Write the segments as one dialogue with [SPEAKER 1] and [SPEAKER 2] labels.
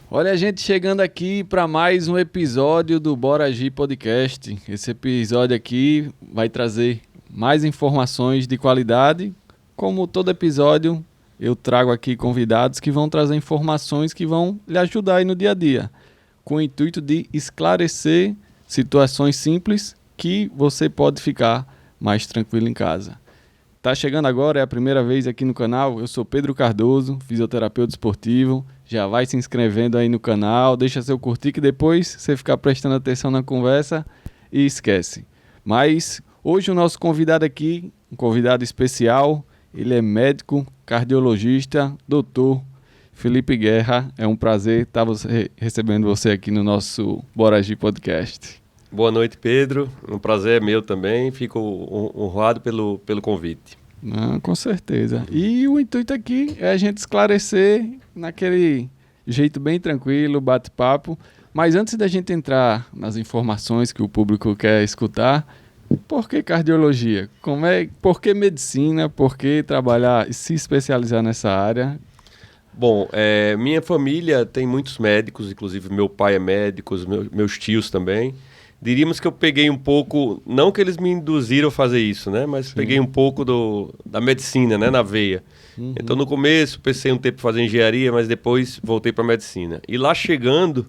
[SPEAKER 1] Olha a gente chegando aqui para mais um episódio do Bora Agir Podcast. Esse episódio aqui vai trazer mais informações de qualidade. Como todo episódio, eu trago aqui convidados que vão trazer informações que vão lhe ajudar aí no dia a dia, com o intuito de esclarecer situações simples que você pode ficar mais tranquilo em casa. Tá chegando agora, é a primeira vez aqui no canal, eu sou Pedro Cardoso, fisioterapeuta esportivo. Já vai se inscrevendo aí no canal, deixa seu curtir que depois você ficar prestando atenção na conversa e esquece. Mas hoje o nosso convidado aqui, um convidado especial, ele é médico, cardiologista, doutor Felipe Guerra. É um prazer estar recebendo você aqui no nosso Bora Agir Podcast.
[SPEAKER 2] Boa noite, Pedro. Um prazer é meu também. Fico honrado pelo convite.
[SPEAKER 1] Com certeza. E o intuito aqui é a gente esclarecer naquele jeito bem tranquilo, bate-papo. Mas antes da gente entrar nas informações que o público quer escutar, por que cardiologia? Por que medicina? Por que trabalhar e se especializar nessa área?
[SPEAKER 2] Bom, minha família tem muitos médicos, inclusive meu pai é médico, meus tios também. Diríamos que eu peguei um pouco, não que eles me induziram a fazer isso, né? Mas peguei um pouco da medicina, né? Na veia. Uhum. Então, no começo, pensei um tempo em fazer engenharia, mas depois voltei para medicina. E lá chegando,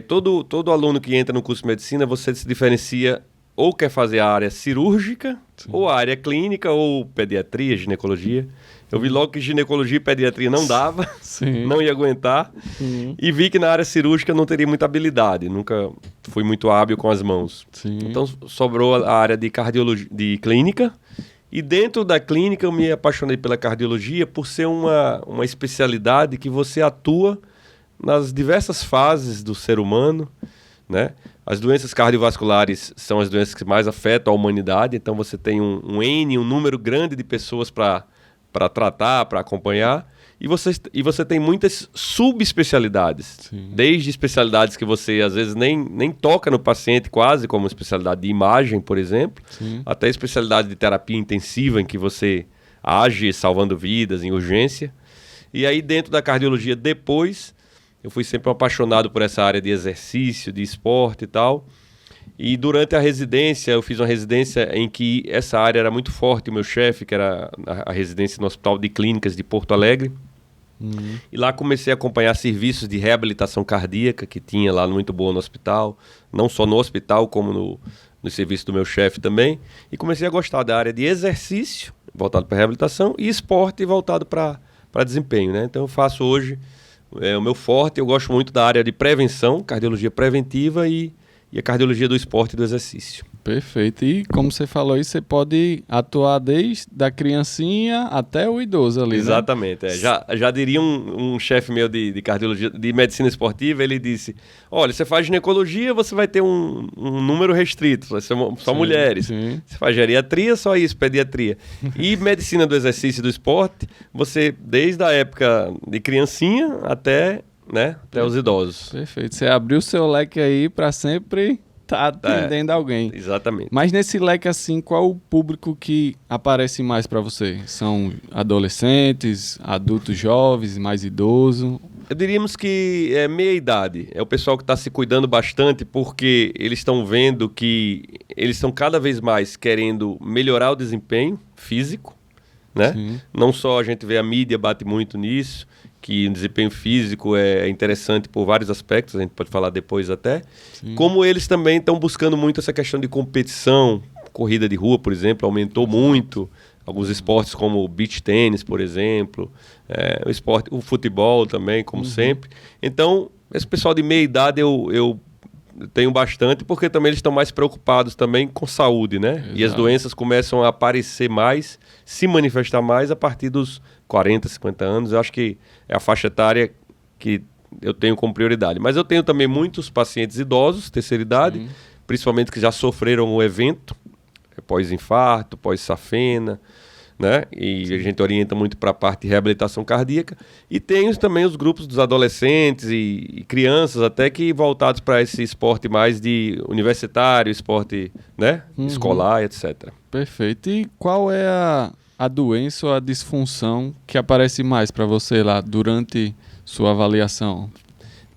[SPEAKER 2] todo aluno que entra no curso de medicina, você se diferencia ou quer fazer a área cirúrgica, ou a área clínica, ou pediatria, ginecologia. Eu vi logo que ginecologia e pediatria não dava, não ia aguentar. E vi que na área cirúrgica eu não teria muita habilidade, nunca fui muito hábil com as mãos. Então sobrou a área de cardiologia, de clínica. E dentro da clínica eu me apaixonei pela cardiologia por ser uma especialidade que você atua nas diversas fases do ser humano, né? As doenças cardiovasculares são as doenças que mais afetam a humanidade, então você tem um número grande de pessoas para tratar, para acompanhar, e você tem muitas subespecialidades, desde especialidades que você às vezes nem toca no paciente quase, como especialidade de imagem, por exemplo, até especialidade de terapia intensiva, em que você age salvando vidas em urgência. E aí dentro da cardiologia depois, eu fui sempre um apaixonado por essa área de exercício, de esporte e tal. E durante a residência, eu fiz uma residência em que essa área era muito forte. O meu chefe, que era a residência no Hospital de Clínicas de Porto Alegre. E lá comecei a acompanhar serviços de reabilitação cardíaca que tinha lá muito boa no hospital. Não só no hospital, como no serviço do meu chefe também. E comecei a gostar da área de exercício, voltado para reabilitação, e esporte voltado para desempenho, né? Então eu faço hoje o meu forte. Eu gosto muito da área de prevenção, cardiologia preventiva e a cardiologia do esporte e do exercício.
[SPEAKER 1] Perfeito. E como você falou aí, você pode atuar desde a criancinha até o idoso ali,
[SPEAKER 2] Exatamente.
[SPEAKER 1] Né?
[SPEAKER 2] Já diria um chefe meu de cardiologia, de medicina esportiva, ele disse, olha, você faz ginecologia, você vai ter um número restrito, vai ser só mulheres. Você faz geriatria, só isso, pediatria. E medicina do exercício e do esporte, você, desde a época de criancinha até os idosos.
[SPEAKER 1] Perfeito. Você abriu o seu leque aí para sempre estar atendendo alguém.
[SPEAKER 2] Exatamente.
[SPEAKER 1] Mas nesse leque assim, qual o público que aparece mais para você? São adolescentes, adultos jovens, mais idosos?
[SPEAKER 2] Eu diríamos que é meia idade. É o pessoal que está se cuidando bastante porque eles estão vendo que eles estão cada vez mais querendo melhorar o desempenho físico, né? Não só a gente vê a mídia bate muito nisso, que o desempenho físico é interessante por vários aspectos, a gente pode falar depois até, como eles também estão buscando muito essa questão de competição, corrida de rua, por exemplo, aumentou muito, alguns esportes como o beach tênis, por exemplo, o futebol também, como sempre. Então, esse pessoal de meia idade eu tenho bastante, porque também eles estão mais preocupados também com saúde, né? Exato. E as doenças começam a aparecer mais, se manifestar mais a partir dos 40, 50 anos. Eu acho que é a faixa etária que eu tenho como prioridade. Mas eu tenho também muitos pacientes idosos, terceira idade, principalmente que já sofreram o evento, pós-infarto, pós-safena, né? E a gente orienta muito para a parte de reabilitação cardíaca. E tem também os grupos dos adolescentes e crianças até que voltados para esse esporte mais de universitário, esporte, né? Escolar, etc.
[SPEAKER 1] Perfeito. E qual é a doença ou a disfunção que aparece mais para você lá durante sua avaliação?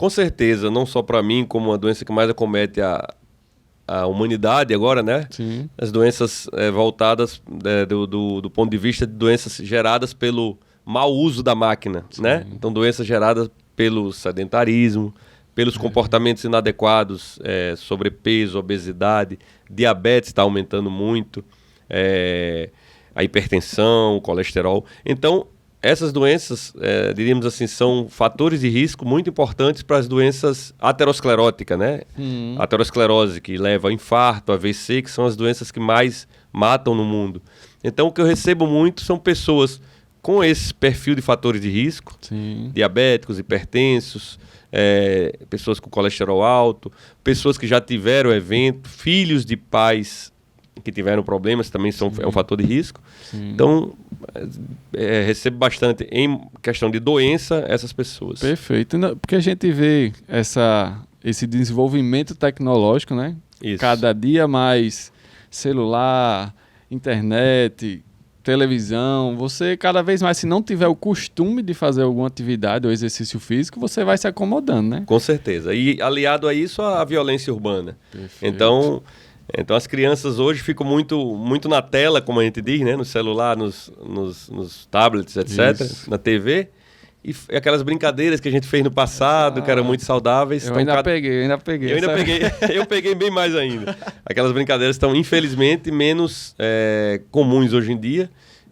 [SPEAKER 2] Com certeza, não só para mim, como uma doença que mais acomete a humanidade agora, né?
[SPEAKER 1] Sim.
[SPEAKER 2] As doenças voltadas do ponto de vista de doenças geradas pelo mau uso da máquina, né? Então, doenças geradas pelo sedentarismo, pelos comportamentos inadequados, sobrepeso, obesidade, diabetes está aumentando muito, a hipertensão, o colesterol. Então, essas doenças, diríamos assim, são fatores de risco muito importantes para as doenças ateroscleróticas, né? Aterosclerose, que leva a infarto, AVC, que são as doenças que mais matam no mundo. Então, o que eu recebo muito são pessoas com esse perfil de fatores de risco,
[SPEAKER 1] Sim.
[SPEAKER 2] diabéticos, hipertensos, pessoas com colesterol alto, pessoas que já tiveram evento, filhos de pais que tiveram problemas também é um fator de risco.
[SPEAKER 1] Sim.
[SPEAKER 2] Então, recebo bastante em questão de doença essas pessoas.
[SPEAKER 1] Perfeito. Porque a gente vê esse desenvolvimento tecnológico, né?
[SPEAKER 2] Isso.
[SPEAKER 1] Cada dia mais celular, internet, televisão. Você, cada vez mais, se não tiver o costume de fazer alguma atividade ou exercício físico, você vai se acomodando, né?
[SPEAKER 2] Com certeza. E aliado a isso, a violência urbana.
[SPEAKER 1] Perfeito.
[SPEAKER 2] Então as crianças hoje ficam muito na tela, como a gente diz, né? No celular, nos tablets, etc.,
[SPEAKER 1] Isso.
[SPEAKER 2] na TV. E aquelas brincadeiras que a gente fez no passado, que eram muito saudáveis.
[SPEAKER 1] Eu ainda peguei.
[SPEAKER 2] Eu peguei bem mais ainda. Aquelas brincadeiras estão, infelizmente, menos comuns hoje em dia.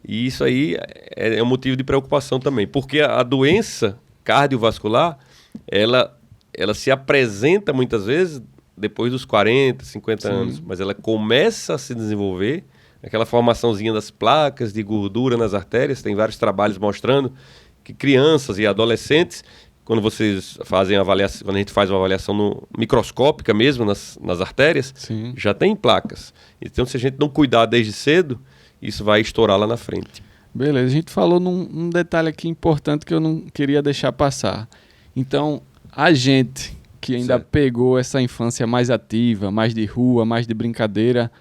[SPEAKER 2] E isso aí é um motivo de preocupação também. Porque a doença cardiovascular, ela se apresenta muitas vezes depois dos 40, 50 anos. Mas ela começa a se desenvolver, aquela formaçãozinha das placas de gordura nas artérias. Tem vários trabalhos mostrando que crianças e adolescentes, quando vocês fazem avaliação, quando a gente faz uma avaliação microscópica mesmo nas artérias,
[SPEAKER 1] Sim.
[SPEAKER 2] já tem placas. Então, se a gente não cuidar desde cedo, isso vai estourar lá na frente.
[SPEAKER 1] Beleza, a gente falou num detalhe aqui importante que eu não queria deixar passar. Então, a gente que ainda pegou essa infância mais ativa, mais de rua, mais de brincadeira,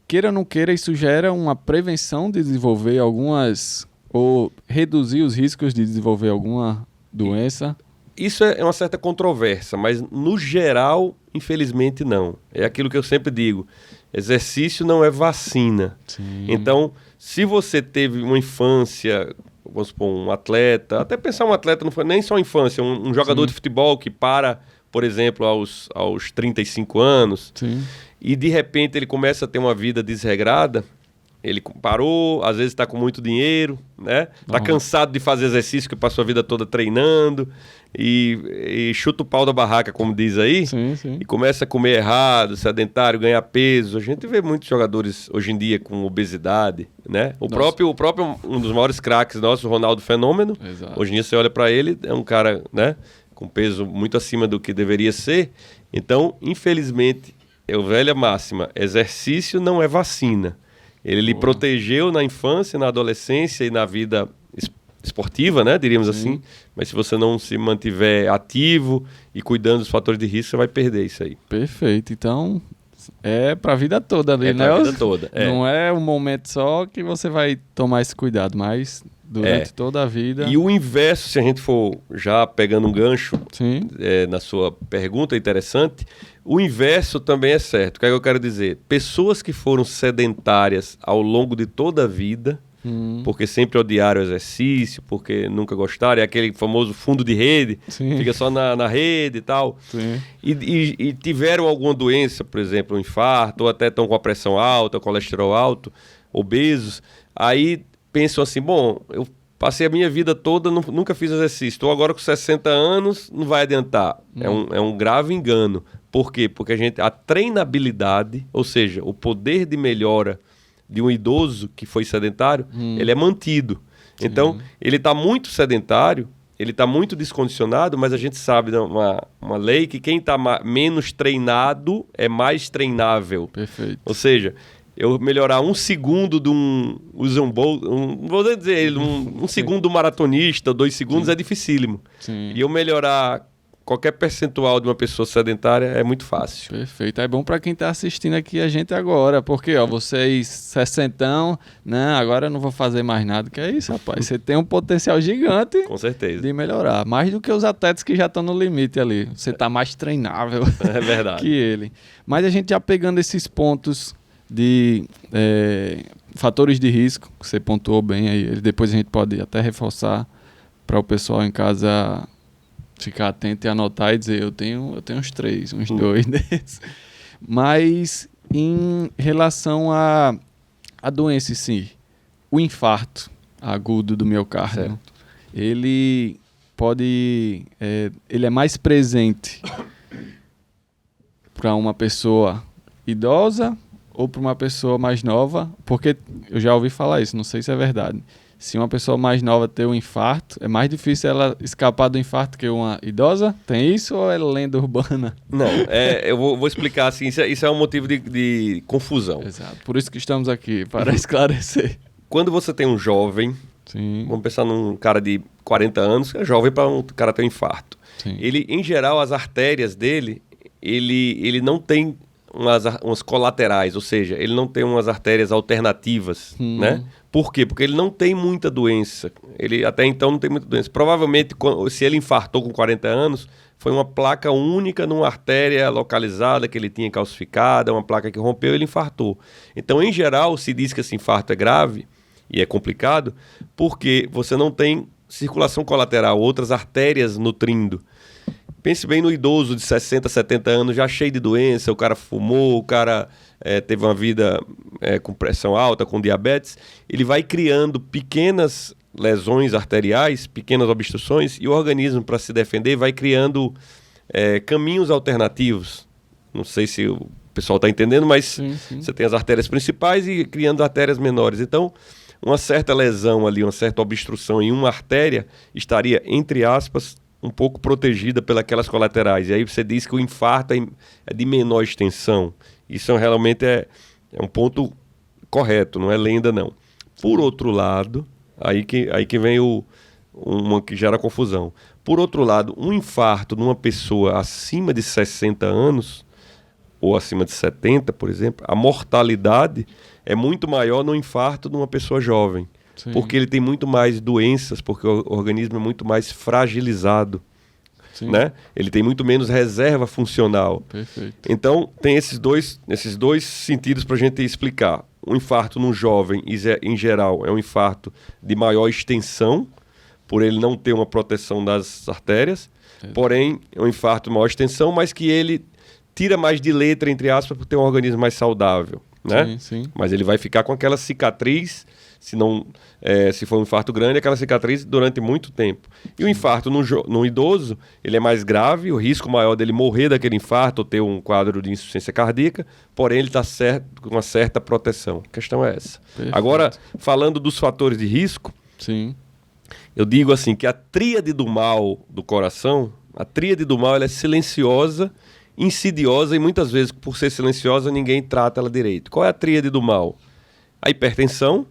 [SPEAKER 1] queira ou não queira, isso gera uma prevenção de desenvolver ou reduzir os riscos de desenvolver alguma doença?
[SPEAKER 2] Isso é uma certa controvérsia, mas no geral, infelizmente não. É aquilo que eu sempre digo, exercício não é vacina.
[SPEAKER 1] Sim.
[SPEAKER 2] Então, se você teve uma infância, vamos supor, um atleta, até pensar um atleta, não foi nem só infância, um jogador de futebol que para, por exemplo, aos 35 anos,
[SPEAKER 1] Sim.
[SPEAKER 2] e de repente ele começa a ter uma vida desregrada, ele parou, às vezes está com muito dinheiro, né? Está cansado de fazer exercício, que passou a vida toda treinando, e chuta o pau da barraca, como diz aí,
[SPEAKER 1] Sim, sim.
[SPEAKER 2] e começa a comer errado, sedentário, ganhar peso. A gente vê muitos jogadores hoje em dia com obesidade, né? O próprio um dos maiores craques nossos, o Ronaldo Fenômeno,
[SPEAKER 1] Exato.
[SPEAKER 2] hoje em dia você olha para ele, é um cara, né, com peso muito acima do que deveria ser. Então, infelizmente, é a velha máxima, exercício não é vacina. Ele lhe protegeu na infância, na adolescência e na vida esportiva, né? Diríamos assim. Mas se você não se mantiver ativo e cuidando dos fatores de risco, você vai perder isso aí.
[SPEAKER 1] Perfeito. Então, é para a vida toda ali, né?
[SPEAKER 2] É para a vida toda.
[SPEAKER 1] Não é um momento só que você vai tomar esse cuidado, mas durante toda a vida.
[SPEAKER 2] E o inverso, se a gente for já pegando um gancho na sua pergunta interessante, o inverso também é certo. O que é que eu quero dizer? Pessoas que foram sedentárias ao longo de toda a vida, porque sempre odiaram o exercício, porque nunca gostaram, é aquele famoso fundo de rede, fica só na rede e tal, e tiveram alguma doença, por exemplo, um infarto, ou até estão com a pressão alta, colesterol alto, obesos, aí pensam assim, bom, eu passei a minha vida toda, nunca fiz exercício, estou agora com 60 anos, não vai adiantar. É um grave engano. Por quê? Porque a treinabilidade, ou seja, o poder de melhora de um idoso que foi sedentário, ele é mantido. Então, ele está muito sedentário, ele está muito descondicionado, mas a gente sabe, uma lei, que quem está menos treinado é mais treinável.
[SPEAKER 1] Perfeito.
[SPEAKER 2] Ou seja, eu melhorar 1 segundo de um Usain Bolt, não vou dizer ele, um segundo do maratonista, 2 segundos é dificílimo.
[SPEAKER 1] Sim.
[SPEAKER 2] E eu melhorar qualquer percentual de uma pessoa sedentária é muito fácil.
[SPEAKER 1] Perfeito. É bom para quem está assistindo aqui a gente agora, porque ó, vocês 60, né? Agora eu não vou fazer mais nada, que é isso, rapaz. Você tem um potencial gigante
[SPEAKER 2] Com certeza.
[SPEAKER 1] de melhorar, mais do que os atletas que já estão no limite ali. Você está mais treinável
[SPEAKER 2] É verdade.
[SPEAKER 1] que ele. Mas a gente já pegando esses pontos de fatores de risco, que você pontuou bem aí, depois a gente pode até reforçar para o pessoal em casa ficar atento e anotar e dizer, eu tenho uns 3, uns 2 desses. Mas em relação à doença em si, o infarto agudo do miocárdio,
[SPEAKER 2] Certo.
[SPEAKER 1] ele é mais presente para uma pessoa idosa ou para uma pessoa mais nova? Porque eu já ouvi falar isso, não sei se é verdade. Se uma pessoa mais nova ter um infarto, é mais difícil ela escapar do infarto que uma idosa? Tem isso ou é lenda urbana?
[SPEAKER 2] Não, eu vou explicar assim, isso é um motivo de confusão.
[SPEAKER 1] Exato, por isso que estamos aqui, para esclarecer.
[SPEAKER 2] Quando você tem um jovem,
[SPEAKER 1] Sim,
[SPEAKER 2] vamos pensar num cara de 40 anos, é jovem para um cara ter um infarto.
[SPEAKER 1] sim.
[SPEAKER 2] Ele, em geral, as artérias dele, ele não tem umas colaterais, ou seja, ele não tem umas artérias alternativas, né? Por quê? Porque ele não tem muita doença. Ele até então não tem muita doença. Provavelmente, se ele infartou com 40 anos, foi uma placa única numa artéria localizada que ele tinha calcificada, uma placa que rompeu e ele infartou. Então, em geral, se diz que esse infarto é grave e é complicado porque você não tem circulação colateral, outras artérias nutrindo. Pense bem no idoso de 60, 70 anos, já cheio de doença, o cara fumou, o cara teve uma vida com pressão alta, com diabetes, ele vai criando pequenas lesões arteriais, pequenas obstruções, e o organismo, para se defender, vai criando caminhos alternativos. Não sei se o pessoal está entendendo, mas
[SPEAKER 1] Sim.
[SPEAKER 2] você tem as artérias principais e criando artérias menores. Então, uma certa lesão ali, uma certa obstrução em uma artéria estaria, entre aspas, um pouco protegida pelas colaterais. E aí você diz que o infarto é de menor extensão. Isso realmente é um ponto correto, não é lenda não. Por outro lado, aí que vem uma que gera confusão. Por outro lado, um infarto numa pessoa acima de 60 anos, ou acima de 70, por exemplo, a mortalidade é muito maior no infarto de uma pessoa jovem.
[SPEAKER 1] Sim.
[SPEAKER 2] Porque ele tem muito mais doenças, porque o organismo é muito mais fragilizado,
[SPEAKER 1] Sim.
[SPEAKER 2] né? Ele tem muito menos reserva funcional.
[SPEAKER 1] Perfeito.
[SPEAKER 2] Então, tem esses dois sentidos para a gente explicar. Um infarto num jovem, em geral, é um infarto de maior extensão, por ele não ter uma proteção das artérias. Porém, é um infarto de maior extensão, mas que ele tira mais de letra, entre aspas, por ter um organismo mais saudável, né?
[SPEAKER 1] Sim.
[SPEAKER 2] Mas ele vai ficar com aquela cicatriz, se for um infarto grande, aquela cicatriz durante muito tempo. E o infarto no idoso, ele é mais grave, o risco maior dele morrer daquele infarto ou ter um quadro de insuficiência cardíaca, porém ele está com uma certa proteção. A questão é essa.
[SPEAKER 1] Perfeito.
[SPEAKER 2] Agora, falando dos fatores de risco,
[SPEAKER 1] Sim.
[SPEAKER 2] eu digo assim que a tríade do mal do coração, ela é silenciosa, insidiosa e muitas vezes, por ser silenciosa, ninguém trata ela direito. Qual é a tríade do mal? A hipertensão,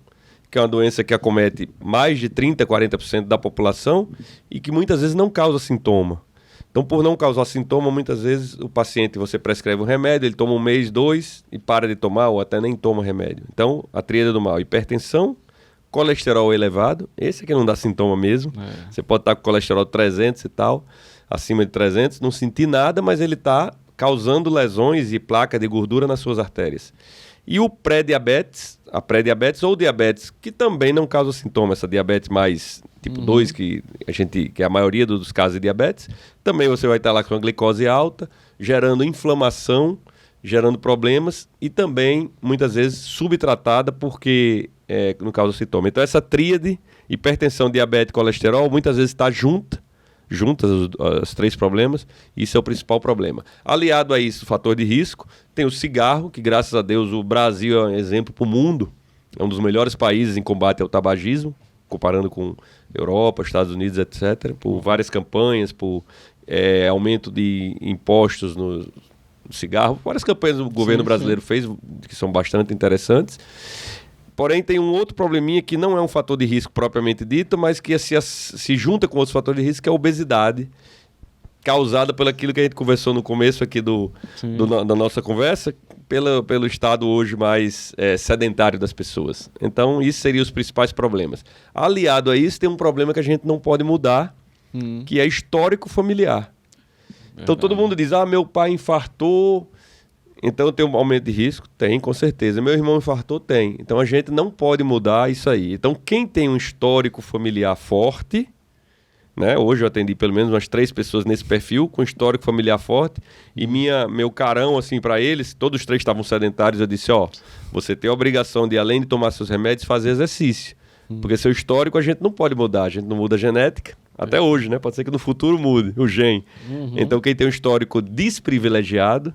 [SPEAKER 2] que é uma doença que acomete mais de 30%, 40% da população e que muitas vezes não causa sintoma. Então, por não causar sintoma, muitas vezes o paciente, você prescreve um remédio, ele toma 1 mês, 2 e para de tomar ou até nem toma remédio. Então, a tríade do mal, hipertensão, colesterol elevado, esse aqui não dá sintoma mesmo. Você pode estar com colesterol 300 e tal, acima de 300, não sentir nada, mas ele está causando lesões e placa de gordura nas suas artérias. E o pré-diabetes, a pré-diabetes ou diabetes, que também não causa sintoma, essa diabetes mais tipo 2, que é a maioria dos casos de diabetes, também você vai estar lá com a glicose alta, gerando inflamação, gerando problemas e também, muitas vezes, subtratada porque não causa sintoma. Então, essa tríade, hipertensão, diabetes e colesterol, muitas vezes está juntas os 3 problemas, isso é o principal problema. Aliado a isso, o fator de risco, tem o cigarro, que graças a Deus o Brasil é um exemplo para o mundo, é um dos melhores países em combate ao tabagismo, comparando com Europa, Estados Unidos, etc., por várias campanhas, por aumento de impostos no cigarro, várias campanhas o governo brasileiro fez, que são bastante interessantes. Porém, tem um outro probleminha que não é um fator de risco propriamente dito, mas que se junta com outros fatores de risco, que é a obesidade. causada pelo aquilo que a gente conversou no começo aqui da nossa conversa, pelo estado hoje mais sedentário das pessoas. Então, isso seriam os principais problemas. Aliado a isso, tem um problema que a gente não pode mudar, que é histórico familiar. Então, todo mundo diz, meu pai infartou, então tem um aumento de risco? Tem, com certeza. Meu irmão infartou? Tem. Então, a gente não pode mudar isso aí. Então, quem tem um histórico familiar forte... Né? Hoje eu atendi pelo menos umas 3 pessoas nesse perfil, com histórico familiar forte, e meu carão, assim, para eles, todos os 3 estavam sedentários, eu disse, você tem a obrigação de, além de tomar seus remédios, fazer exercício. Porque seu histórico a gente não pode mudar, a gente não muda a genética, até hoje, né? Pode ser que no futuro mude o gene. Então, quem tem um histórico desprivilegiado,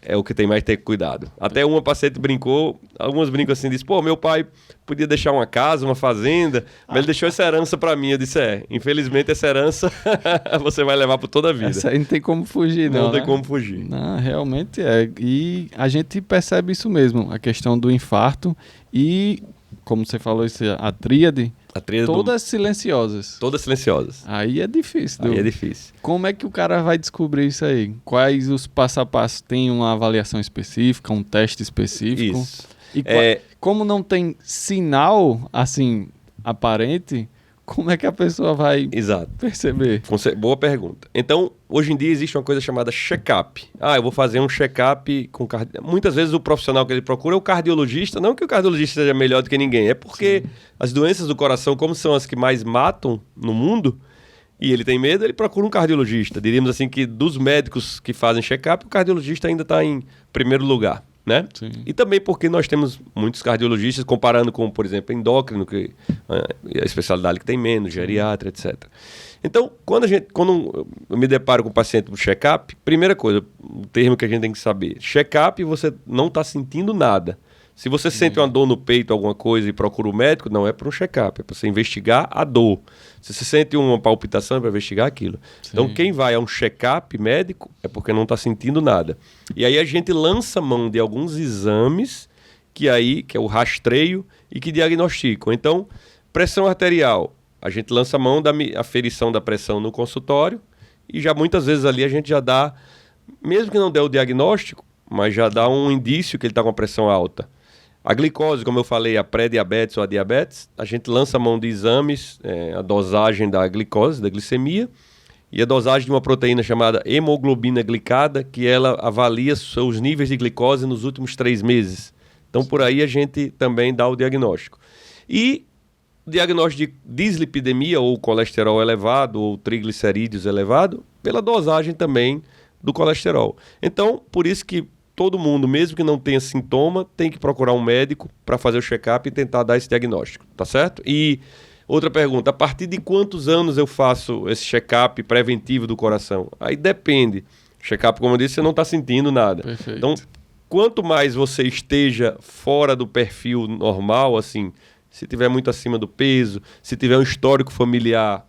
[SPEAKER 2] é o que tem mais que ter cuidado. Até uma paciente brincou, algumas brincam assim, disse, meu pai podia deixar uma casa, uma fazenda, mas ele deixou essa herança para mim. Eu disse, infelizmente essa herança você vai levar por toda a vida.
[SPEAKER 1] Essa aí não tem como fugir, não.
[SPEAKER 2] Não tem
[SPEAKER 1] né?
[SPEAKER 2] como fugir.
[SPEAKER 1] Não, realmente é. E a gente percebe isso mesmo, a questão do infarto e, como você falou, a tríade, todas silenciosas.
[SPEAKER 2] Todas silenciosas.
[SPEAKER 1] Aí é difícil.
[SPEAKER 2] Aí é difícil.
[SPEAKER 1] Como é que o cara vai descobrir isso aí? Quais os passo a passo? Tem uma avaliação específica, um teste específico?
[SPEAKER 2] Isso.
[SPEAKER 1] E como não tem sinal, assim, aparente, como é que a pessoa vai perceber?
[SPEAKER 2] Boa pergunta. Então, hoje em dia existe uma coisa chamada check-up. Eu vou fazer um check-up com muitas vezes o profissional que ele procura é o cardiologista. Não que o cardiologista seja melhor do que ninguém, é porque as doenças do coração, como são as que mais matam no mundo, e ele tem medo, ele procura um cardiologista. Diríamos assim que dos médicos que fazem check-up, o cardiologista ainda está em primeiro lugar. Né? E também porque nós temos muitos cardiologistas, comparando com, por exemplo, endócrino, que é a especialidade que tem menos, geriatra, etc. Então, quando eu me deparo com o paciente no check-up, primeira coisa, o termo que a gente tem que saber, check-up você não está sentindo nada. Se você sente uma dor no peito, alguma coisa, e procura o médico, não é para um check-up, é para você investigar a dor. Se você sente uma palpitação, é para investigar aquilo. Então, quem vai a um check-up médico é porque não está sentindo nada. E aí a gente lança mão de alguns exames, que é o rastreio, e que diagnosticam. Então, pressão arterial, a gente lança mão da aferição da pressão no consultório, e já muitas vezes ali a gente já dá, mesmo que não dê o diagnóstico, mas já dá um indício que ele está com a pressão alta. A glicose, como eu falei, a pré-diabetes ou a diabetes, a gente lança a mão de exames, a dosagem da glicose, da glicemia, e a dosagem de uma proteína chamada hemoglobina glicada, que ela avalia seus níveis de glicose nos últimos 3 meses. Então, por aí a gente também dá o diagnóstico. E o diagnóstico de dislipidemia, ou colesterol elevado, ou triglicerídeos elevado, pela dosagem também do colesterol. Então, por isso que todo mundo, mesmo que não tenha sintoma, tem que procurar um médico para fazer o check-up e tentar dar esse diagnóstico, tá certo? E outra pergunta, a partir de quantos anos eu faço esse check-up preventivo do coração? Aí depende. Check-up, como eu disse, você não está sentindo nada.
[SPEAKER 1] Perfeito.
[SPEAKER 2] Então, quanto mais você esteja fora do perfil normal, assim, se tiver muito acima do peso, se tiver um histórico familiar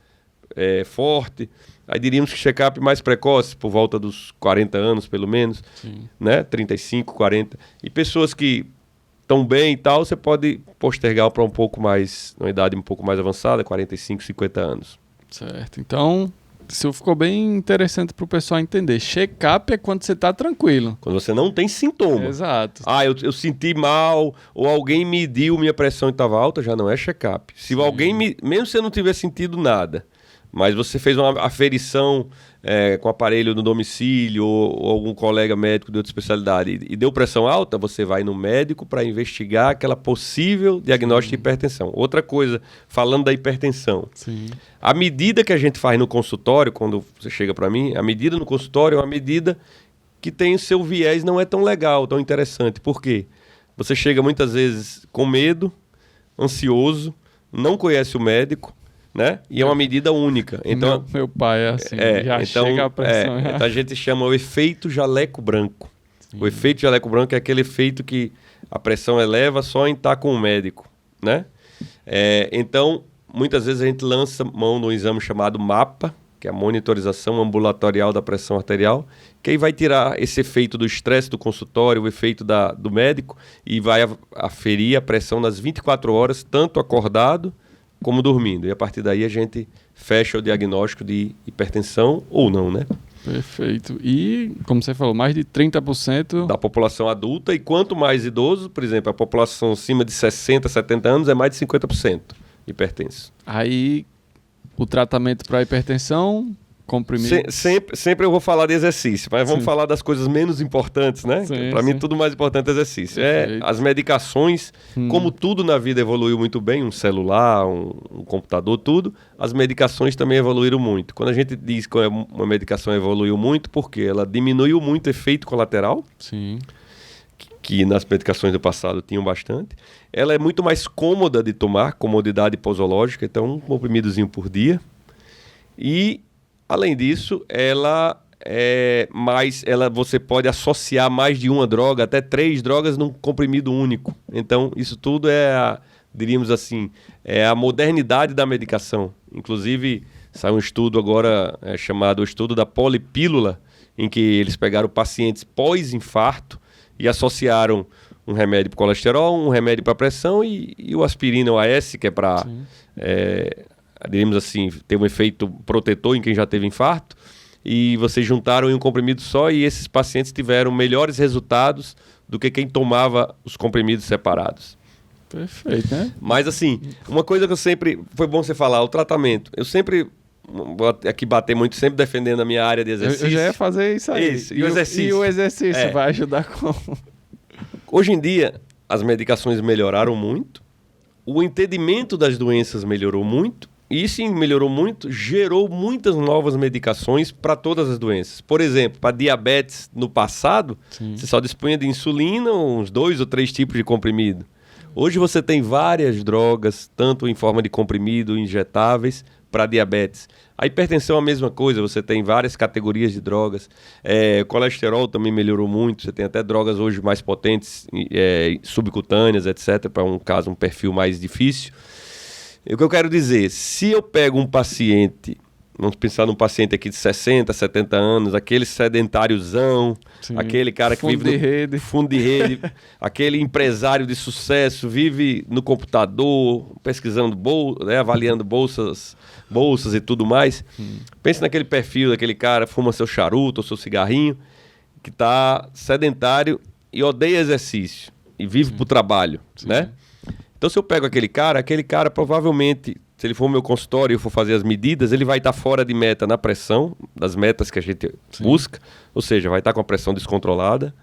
[SPEAKER 2] forte, aí diríamos que check-up mais precoce, por volta dos 40 anos, pelo menos, né? 35, 40. E pessoas que estão bem e tal, você pode postergar para um pouco mais, uma idade um pouco mais avançada, 45, 50 anos.
[SPEAKER 1] Certo. Então, isso ficou bem interessante para o pessoal entender. Check-up é quando você está tranquilo.
[SPEAKER 2] Quando você não tem sintoma.
[SPEAKER 1] Exato.
[SPEAKER 2] Eu senti mal, ou alguém mediu minha pressão e estava alta, já não é check-up. Se alguém, mesmo se você não tiver sentido nada, mas você fez uma aferição com aparelho no domicílio ou algum colega médico de outra especialidade e deu pressão alta, você vai no médico para investigar aquela possível diagnóstico de hipertensão. Outra coisa, falando da hipertensão. A medida que a gente faz no consultório, quando você chega para mim, a medida no consultório é uma medida que tem o seu viés, não é tão legal, tão interessante. Por quê? Você chega muitas vezes com medo, ansioso, não conhece o médico, né? E é uma medida única. Então,
[SPEAKER 1] meu pai é assim, já chega a pressão.
[SPEAKER 2] Então a gente chama o efeito jaleco branco. O efeito jaleco branco é aquele efeito que a pressão eleva só em estar com o médico, né? Então, muitas vezes a gente lança mão no exame chamado MAPA, que é a monitorização ambulatorial da pressão arterial, que aí vai tirar esse efeito do estresse do consultório, o efeito do médico, e vai aferir a pressão nas 24 horas, tanto acordado como dormindo. E a partir daí a gente fecha o diagnóstico de hipertensão ou não, né?
[SPEAKER 1] Perfeito. E, como você falou, mais de 30%...
[SPEAKER 2] Da população adulta, e quanto mais idoso, por exemplo, a população acima de 60, 70 anos é mais de 50% hipertenso.
[SPEAKER 1] Aí, o tratamento para hipertensão, comprimido...
[SPEAKER 2] Sempre eu vou falar de exercício, mas vamos falar das coisas menos importantes, né? Para mim, tudo mais importante é exercício. As medicações, como tudo na vida evoluiu muito bem, um celular, um computador, tudo, as medicações também evoluíram muito. Quando a gente diz que uma medicação evoluiu muito, porque ela diminuiu muito o efeito colateral,
[SPEAKER 1] Sim.
[SPEAKER 2] que nas medicações do passado tinham bastante. Ela é muito mais cômoda de tomar, comodidade posológica, então um comprimidozinho por dia. E além disso, você pode associar mais de uma droga, até 3 drogas num comprimido único. Então, isso tudo diríamos assim, é a modernidade da medicação. Inclusive, saiu um estudo agora chamado o estudo da polipílula, em que eles pegaram pacientes pós-infarto e associaram um remédio para colesterol, um remédio para pressão e o aspirina, o AS, que é para... diríamos assim, ter um efeito protetor em quem já teve infarto, e vocês juntaram em um comprimido só, e esses pacientes tiveram melhores resultados do que quem tomava os comprimidos separados.
[SPEAKER 1] Perfeito, né?
[SPEAKER 2] Mas assim, uma coisa que foi bom você falar, o tratamento. Eu sempre vou aqui bater muito, sempre defendendo a minha área de exercício.
[SPEAKER 1] Eu já ia fazer isso aí.
[SPEAKER 2] Isso, e o exercício?
[SPEAKER 1] E o exercício vai ajudar como?
[SPEAKER 2] Hoje em dia, as medicações melhoraram muito, o entendimento das doenças melhorou muito, e sim, melhorou muito, gerou muitas novas medicações para todas as doenças. Por exemplo, para diabetes no passado, você só dispunha de insulina, uns 2 ou 3 tipos de comprimido. Hoje você tem várias drogas, tanto em forma de comprimido, injetáveis, para diabetes. A hipertensão é a mesma coisa, você tem várias categorias de drogas. Colesterol também melhorou muito, você tem até drogas hoje mais potentes, subcutâneas, etc., para um perfil mais difícil. O que eu quero dizer, se eu pego um paciente, vamos pensar num paciente aqui de 60, 70 anos, aquele sedentáriozão, aquele cara que vive no fundo de rede, aquele empresário de sucesso, vive no computador, pesquisando, avaliando bolsas e tudo mais. Pense naquele perfil daquele cara, fuma seu charuto ou seu cigarrinho, que está sedentário e odeia exercício e vive para o trabalho, né? Então, se eu pego aquele cara provavelmente, se ele for ao meu consultório e eu for fazer as medidas, ele vai estar fora de meta na pressão, das metas que a gente busca, ou seja, vai estar com a pressão descontrolada,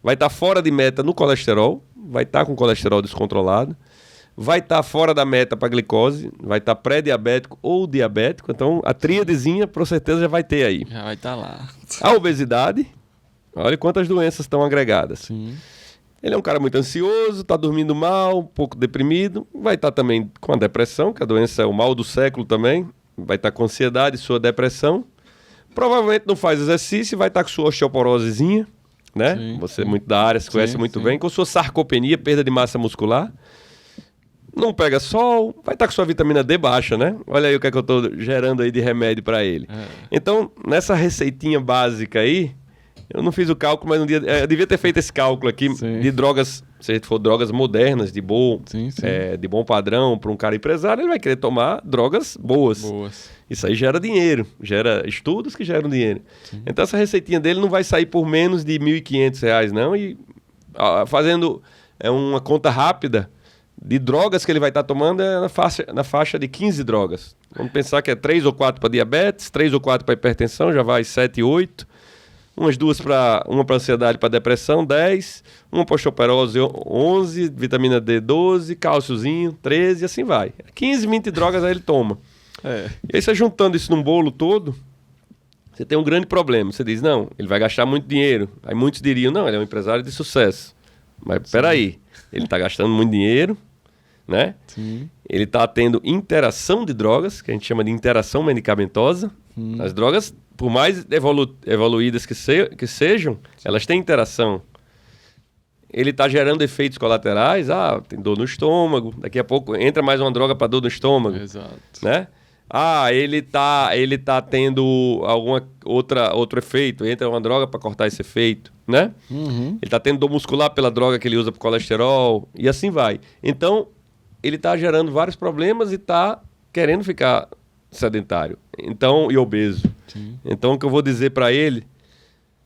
[SPEAKER 2] vai estar fora de meta no colesterol, vai estar com o colesterol descontrolado, vai estar fora da meta para glicose, vai estar pré-diabético ou diabético, então a tríadezinha, por certeza, já vai ter aí.
[SPEAKER 1] Já vai estar lá.
[SPEAKER 2] A obesidade, olha quantas doenças estão agregadas.
[SPEAKER 1] Sim.
[SPEAKER 2] Ele é um cara muito ansioso, está dormindo mal, um pouco deprimido, vai estar também com a depressão, que a doença é o mal do século também, vai estar com ansiedade, sua depressão. Provavelmente não faz exercício, vai estar com sua osteoporosezinha, né?
[SPEAKER 1] Sim,
[SPEAKER 2] Você é muito da área, se conhece muito bem, com sua sarcopenia, perda de massa muscular. Não pega sol, vai estar com sua vitamina D baixa, né? Olha aí o que é que eu estou gerando aí de remédio para ele. Então, nessa receitinha básica aí, eu não fiz o cálculo, mas eu devia ter feito esse cálculo aqui de drogas, se for drogas modernas, de bom padrão, para um cara empresário, ele vai querer tomar drogas boas. Isso aí gera dinheiro, gera estudos que geram dinheiro. Então essa receitinha dele não vai sair por menos de R$ 1.500, não. E fazendo uma conta rápida de drogas que ele vai estar tomando na faixa de 15 drogas. Vamos pensar que é 3 ou 4 para diabetes, 3 ou 4 para hipertensão, já vai 7, 8. Uma para ansiedade, para depressão, 10. Uma para osteoporose, 11. Vitamina D, 12. Cálciozinho, 13. E assim vai. 15, 20 drogas aí ele toma. E aí você juntando isso num bolo todo, você tem um grande problema. Você diz, não, ele vai gastar muito dinheiro. Aí muitos diriam, não, ele é um empresário de sucesso. Mas peraí, ele está gastando muito dinheiro, né? Sim. Ele está tendo interação de drogas, que a gente chama de interação medicamentosa. As drogas, por mais evoluídas que sejam, elas têm interação. Ele está gerando efeitos colaterais, tem dor no estômago, daqui a pouco entra mais uma droga para dor no estômago.
[SPEAKER 1] Exato.
[SPEAKER 2] Né? Ele tá tendo outro efeito, entra uma droga para cortar esse efeito, né? Ele está tendo dor muscular pela droga que ele usa para colesterol, e assim vai. Então, ele está gerando vários problemas e está querendo ficar sedentário, então, e obeso.
[SPEAKER 1] Sim.
[SPEAKER 2] Então, o que eu vou dizer para ele,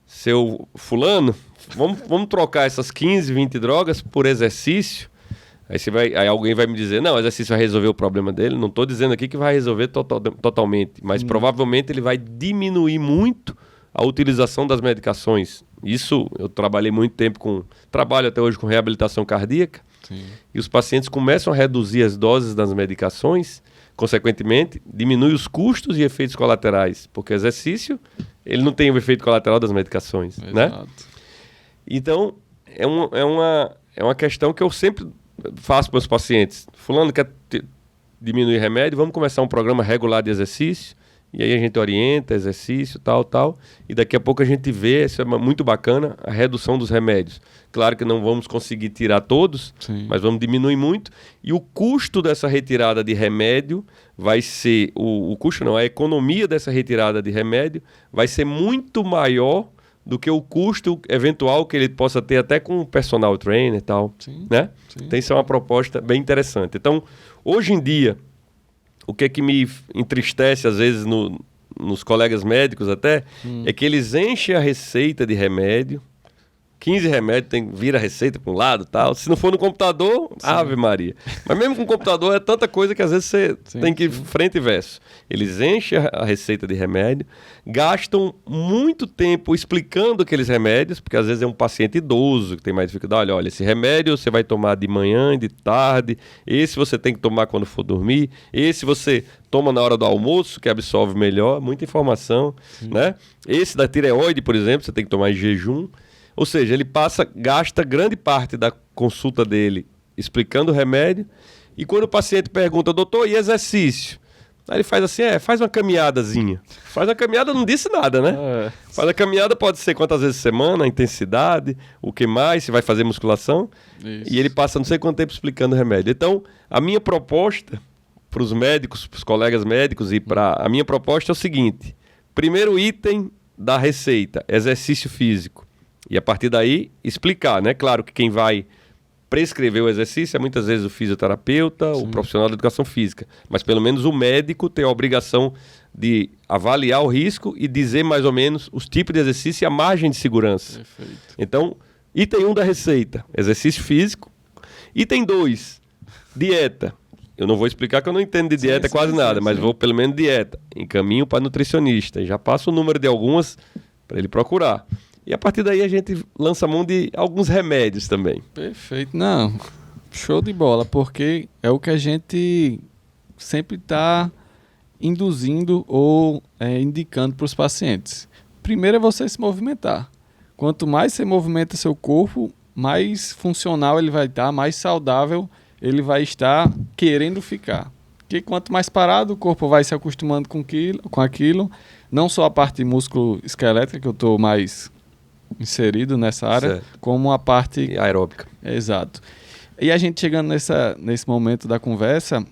[SPEAKER 2] seu fulano, vamos trocar essas 15, 20 drogas por exercício. Aí alguém vai me dizer, não, o exercício vai resolver o problema dele. Não estou dizendo aqui que vai resolver totalmente, mas provavelmente ele vai diminuir muito a utilização das medicações. Isso, eu trabalhei muito tempo trabalho até hoje com reabilitação cardíaca.
[SPEAKER 1] Sim.
[SPEAKER 2] E os pacientes começam a reduzir as doses das medicações, consequentemente, diminui os custos e efeitos colaterais, porque o exercício, ele não tem o efeito colateral das medicações, né? Então, é uma questão que eu sempre faço para os pacientes. Fulano quer diminuir remédio, vamos começar um programa regular de exercício, e aí a gente orienta, exercício, tal, e daqui a pouco a gente vê, isso é muito bacana, a redução dos remédios. Claro que não vamos conseguir tirar todos,
[SPEAKER 1] sim,
[SPEAKER 2] mas vamos diminuir muito, e o custo dessa retirada de remédio vai ser, o custo não, a economia dessa retirada de remédio vai ser muito maior do que o custo eventual que ele possa ter até com um personal trainer e tal,
[SPEAKER 1] sim,
[SPEAKER 2] né?
[SPEAKER 1] sim.
[SPEAKER 2] Então isso é uma proposta bem interessante. Então, hoje em dia, o que é que me entristece às vezes nos colegas médicos até, é que eles enchem a receita de remédio, 15 remédios, vira a receita para um lado e tal. Se não for no computador, Ave Maria. Mas mesmo com o computador é tanta coisa que às vezes você tem que ir frente e verso. Eles enchem a receita de remédio, gastam muito tempo explicando aqueles remédios, porque às vezes é um paciente idoso que tem mais dificuldade. Olha, esse remédio você vai tomar de manhã, de tarde, esse você tem que tomar quando for dormir, esse você toma na hora do almoço, que absorve melhor, muita informação, né? Esse da tireoide, por exemplo, você tem que tomar em jejum. Ou seja, ele gasta grande parte da consulta dele explicando o remédio, e quando o paciente pergunta, doutor, e exercício? Aí ele faz assim, faz uma caminhadazinha. Faz uma caminhada, não disse nada, né? Faz a caminhada, pode ser quantas vezes por semana, a intensidade, o que mais, se vai fazer musculação. Isso. E ele passa não sei quanto tempo explicando o remédio. Então, a minha proposta para os médicos, para os colegas médicos, a minha proposta é o seguinte: primeiro item da receita, exercício físico. E a partir daí, explicar, né? Claro que quem vai prescrever o exercício é muitas vezes o fisioterapeuta, o profissional da educação física. Mas pelo menos o médico tem a obrigação de avaliar o risco e dizer mais ou menos os tipos de exercício e a margem de segurança.
[SPEAKER 1] Perfeito.
[SPEAKER 2] Então, item 1 da receita, exercício físico. Item 2, dieta. Eu não vou explicar que eu não entendo de dieta quase nada, mas vou pelo menos dieta. Encaminho para nutricionista. Já passo o número de algumas para ele procurar. E a partir daí a gente lança mão de alguns remédios também.
[SPEAKER 1] Perfeito. Não, show de bola, porque é o que a gente sempre está induzindo ou indicando para os pacientes. Primeiro é você se movimentar. Quanto mais você movimenta seu corpo, mais funcional ele vai estar, mais saudável ele vai estar querendo ficar. Porque quanto mais parado, o corpo vai se acostumando com aquilo. Não só a parte músculo-esquelética, que eu estou mais inserido nessa área, certo, como a parte
[SPEAKER 2] aeróbica.
[SPEAKER 1] Exato. E a gente chegando nesse momento da conversa,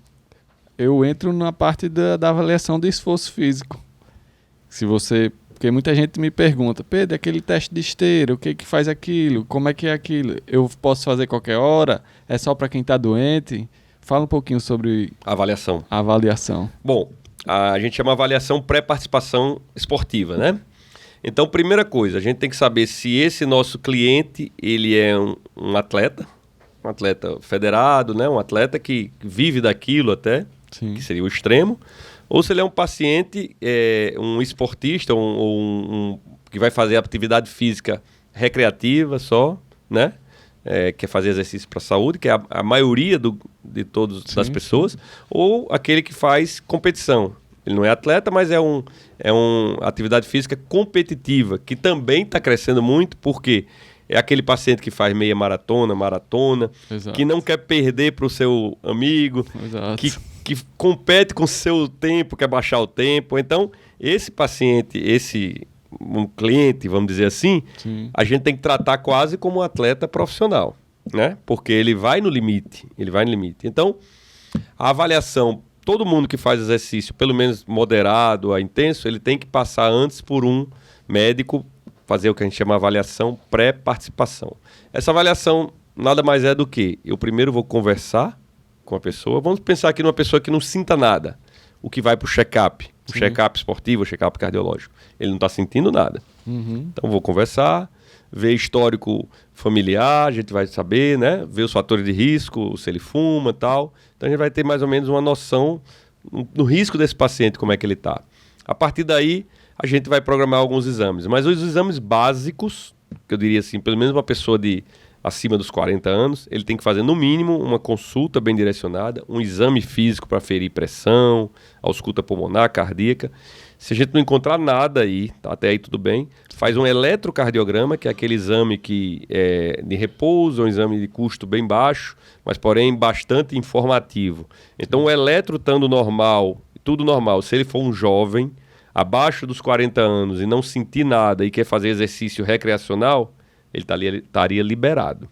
[SPEAKER 1] eu entro na parte da avaliação do esforço físico. Porque muita gente me pergunta, Pedro, aquele teste de esteira, o que faz aquilo? Como é que é aquilo? Eu posso fazer qualquer hora? É só para quem está doente? Fala um pouquinho sobre a avaliação.
[SPEAKER 2] Bom, a gente chama avaliação pré-participação esportiva, né? Então, primeira coisa, a gente tem que saber se esse nosso cliente, ele é um atleta federado, né? Um atleta que vive daquilo até, sim, que seria o extremo, ou se ele é um paciente, um esportista, que vai fazer atividade física recreativa só, né? Quer fazer exercício para a saúde, que é a maioria de todas das pessoas, ou aquele que faz competição. Ele não é atleta, mas é uma atividade física competitiva, que também está crescendo muito, porque é aquele paciente que faz meia maratona, exato, que não quer perder para o seu amigo, que compete com o seu tempo, quer baixar o tempo. Então, esse paciente, um cliente, vamos dizer assim, sim, a gente tem que tratar quase como um atleta profissional, né? Porque ele vai no limite. Então, a avaliação, todo mundo que faz exercício, pelo menos moderado a intenso, ele tem que passar antes por um médico, fazer o que a gente chama de avaliação pré-participação. Essa avaliação nada mais é do que eu primeiro vou conversar com a pessoa. Vamos pensar aqui numa pessoa que não sinta nada. o que vai para o check-up. O check-up esportivo, o check-up cardiológico. Ele não está sentindo nada. Então, vou conversar, ver histórico familiar, a gente vai saber, né? Ver os fatores de risco, se ele fuma e tal. Então, a gente vai ter mais ou menos uma noção no risco desse paciente, como é que ele está. A partir daí, a gente vai programar alguns exames. Mas os exames básicos, que eu diria assim, pelo menos uma pessoa acima dos 40 anos, ele tem que fazer no mínimo uma consulta bem direcionada, um exame físico para aferir pressão, ausculta pulmonar, cardíaca. Se a gente não encontrar nada aí, tá, até aí tudo bem, faz um eletrocardiograma, que é aquele exame que é de repouso, um exame de custo bem baixo, mas porém bastante informativo. Então o eletro estando normal, tudo normal, se ele for um jovem, abaixo dos 40 anos e não sentir nada e quer fazer exercício recreacional, ele estaria liberado.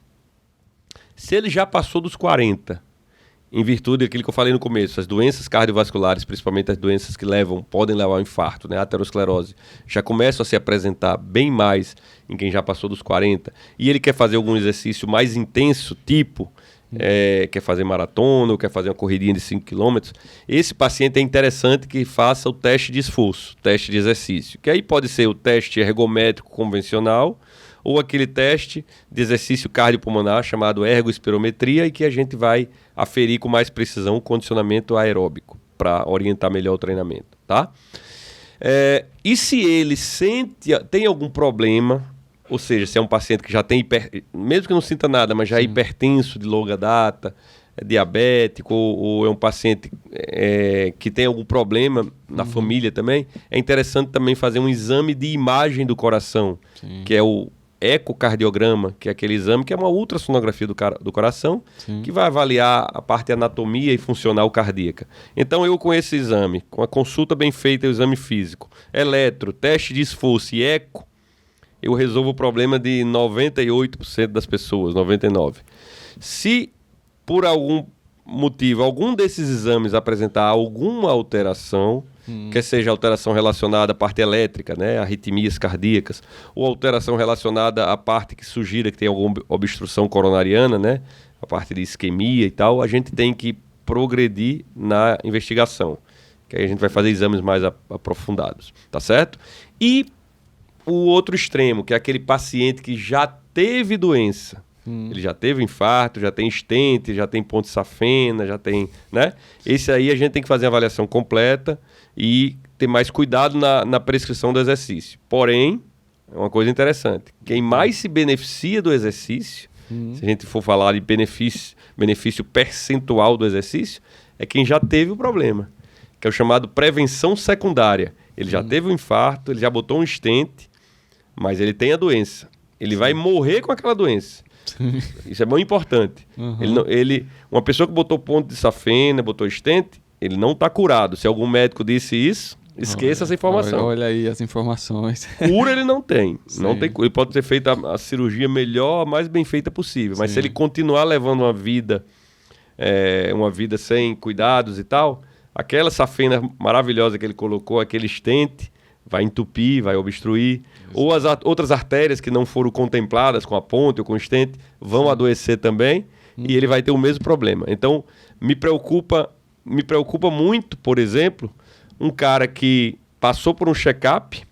[SPEAKER 2] Se ele já passou dos 40, em virtude daquilo que eu falei no começo, as doenças cardiovasculares, principalmente as doenças que podem levar ao infarto, né, a aterosclerose, já começam a se apresentar bem mais em quem já passou dos 40, e ele quer fazer algum exercício mais intenso, tipo, quer fazer maratona ou quer fazer uma corridinha de 5 km, esse paciente é interessante que faça o teste de esforço, teste de exercício, que aí pode ser o teste ergométrico convencional, ou aquele teste de exercício cardiopulmonar chamado ergospirometria, e que a gente vai aferir com mais precisão o condicionamento aeróbico para orientar melhor o treinamento, tá? E se ele tem algum problema, ou seja, se é um paciente que já tem, mesmo que não sinta nada, mas já é hipertenso de longa data, é diabético, ou é um paciente que tem algum problema na família também, é interessante também fazer um exame de imagem do coração, que é o ecocardiograma, que é aquele exame que é uma ultrassonografia do coração, que vai avaliar a parte anatomia e funcional cardíaca. Então eu com esse exame, com a consulta bem feita e o exame físico, eletro, teste de esforço e eco, eu resolvo o problema de 98% das pessoas, 99%. Se por algum motivo, algum desses exames apresentar alguma alteração, quer seja alteração relacionada à parte elétrica, né, arritmias cardíacas, ou alteração relacionada à parte que sugira que tem alguma obstrução coronariana, né, a parte de isquemia e tal, a gente tem que progredir na investigação, que aí a gente vai fazer exames mais aprofundados, tá certo? E o outro extremo, que é aquele paciente que já teve doença, ele já teve infarto, já tem stent, já tem ponte safena, já tem, né? Esse aí a gente tem que fazer a avaliação completa e ter mais cuidado na prescrição do exercício. Porém, é uma coisa interessante, quem mais se beneficia do exercício, se a gente for falar de benefício percentual do exercício, é quem já teve o problema, que é o chamado prevenção secundária. Ele já teve um infarto, ele já botou um stent, mas ele tem a doença. Ele vai morrer com aquela doença. Isso é muito importante. Uma pessoa que botou ponto de safena, botou stent, ele não está curado. Se algum médico disse isso, esqueça essa informação.
[SPEAKER 1] Olha aí as informações.
[SPEAKER 2] Cura ele não tem. Não tem. Ele pode ter feito a cirurgia melhor, a mais bem feita possível. Mas se ele continuar levando uma vida sem cuidados e tal, aquela safena maravilhosa que ele colocou, aquele stent, vai entupir, vai obstruir. Ou as outras artérias que não foram contempladas com a ponte ou com o stent vão adoecer também, e ele vai ter o mesmo problema. Então, me preocupa muito, por exemplo, um cara que passou por um check-up,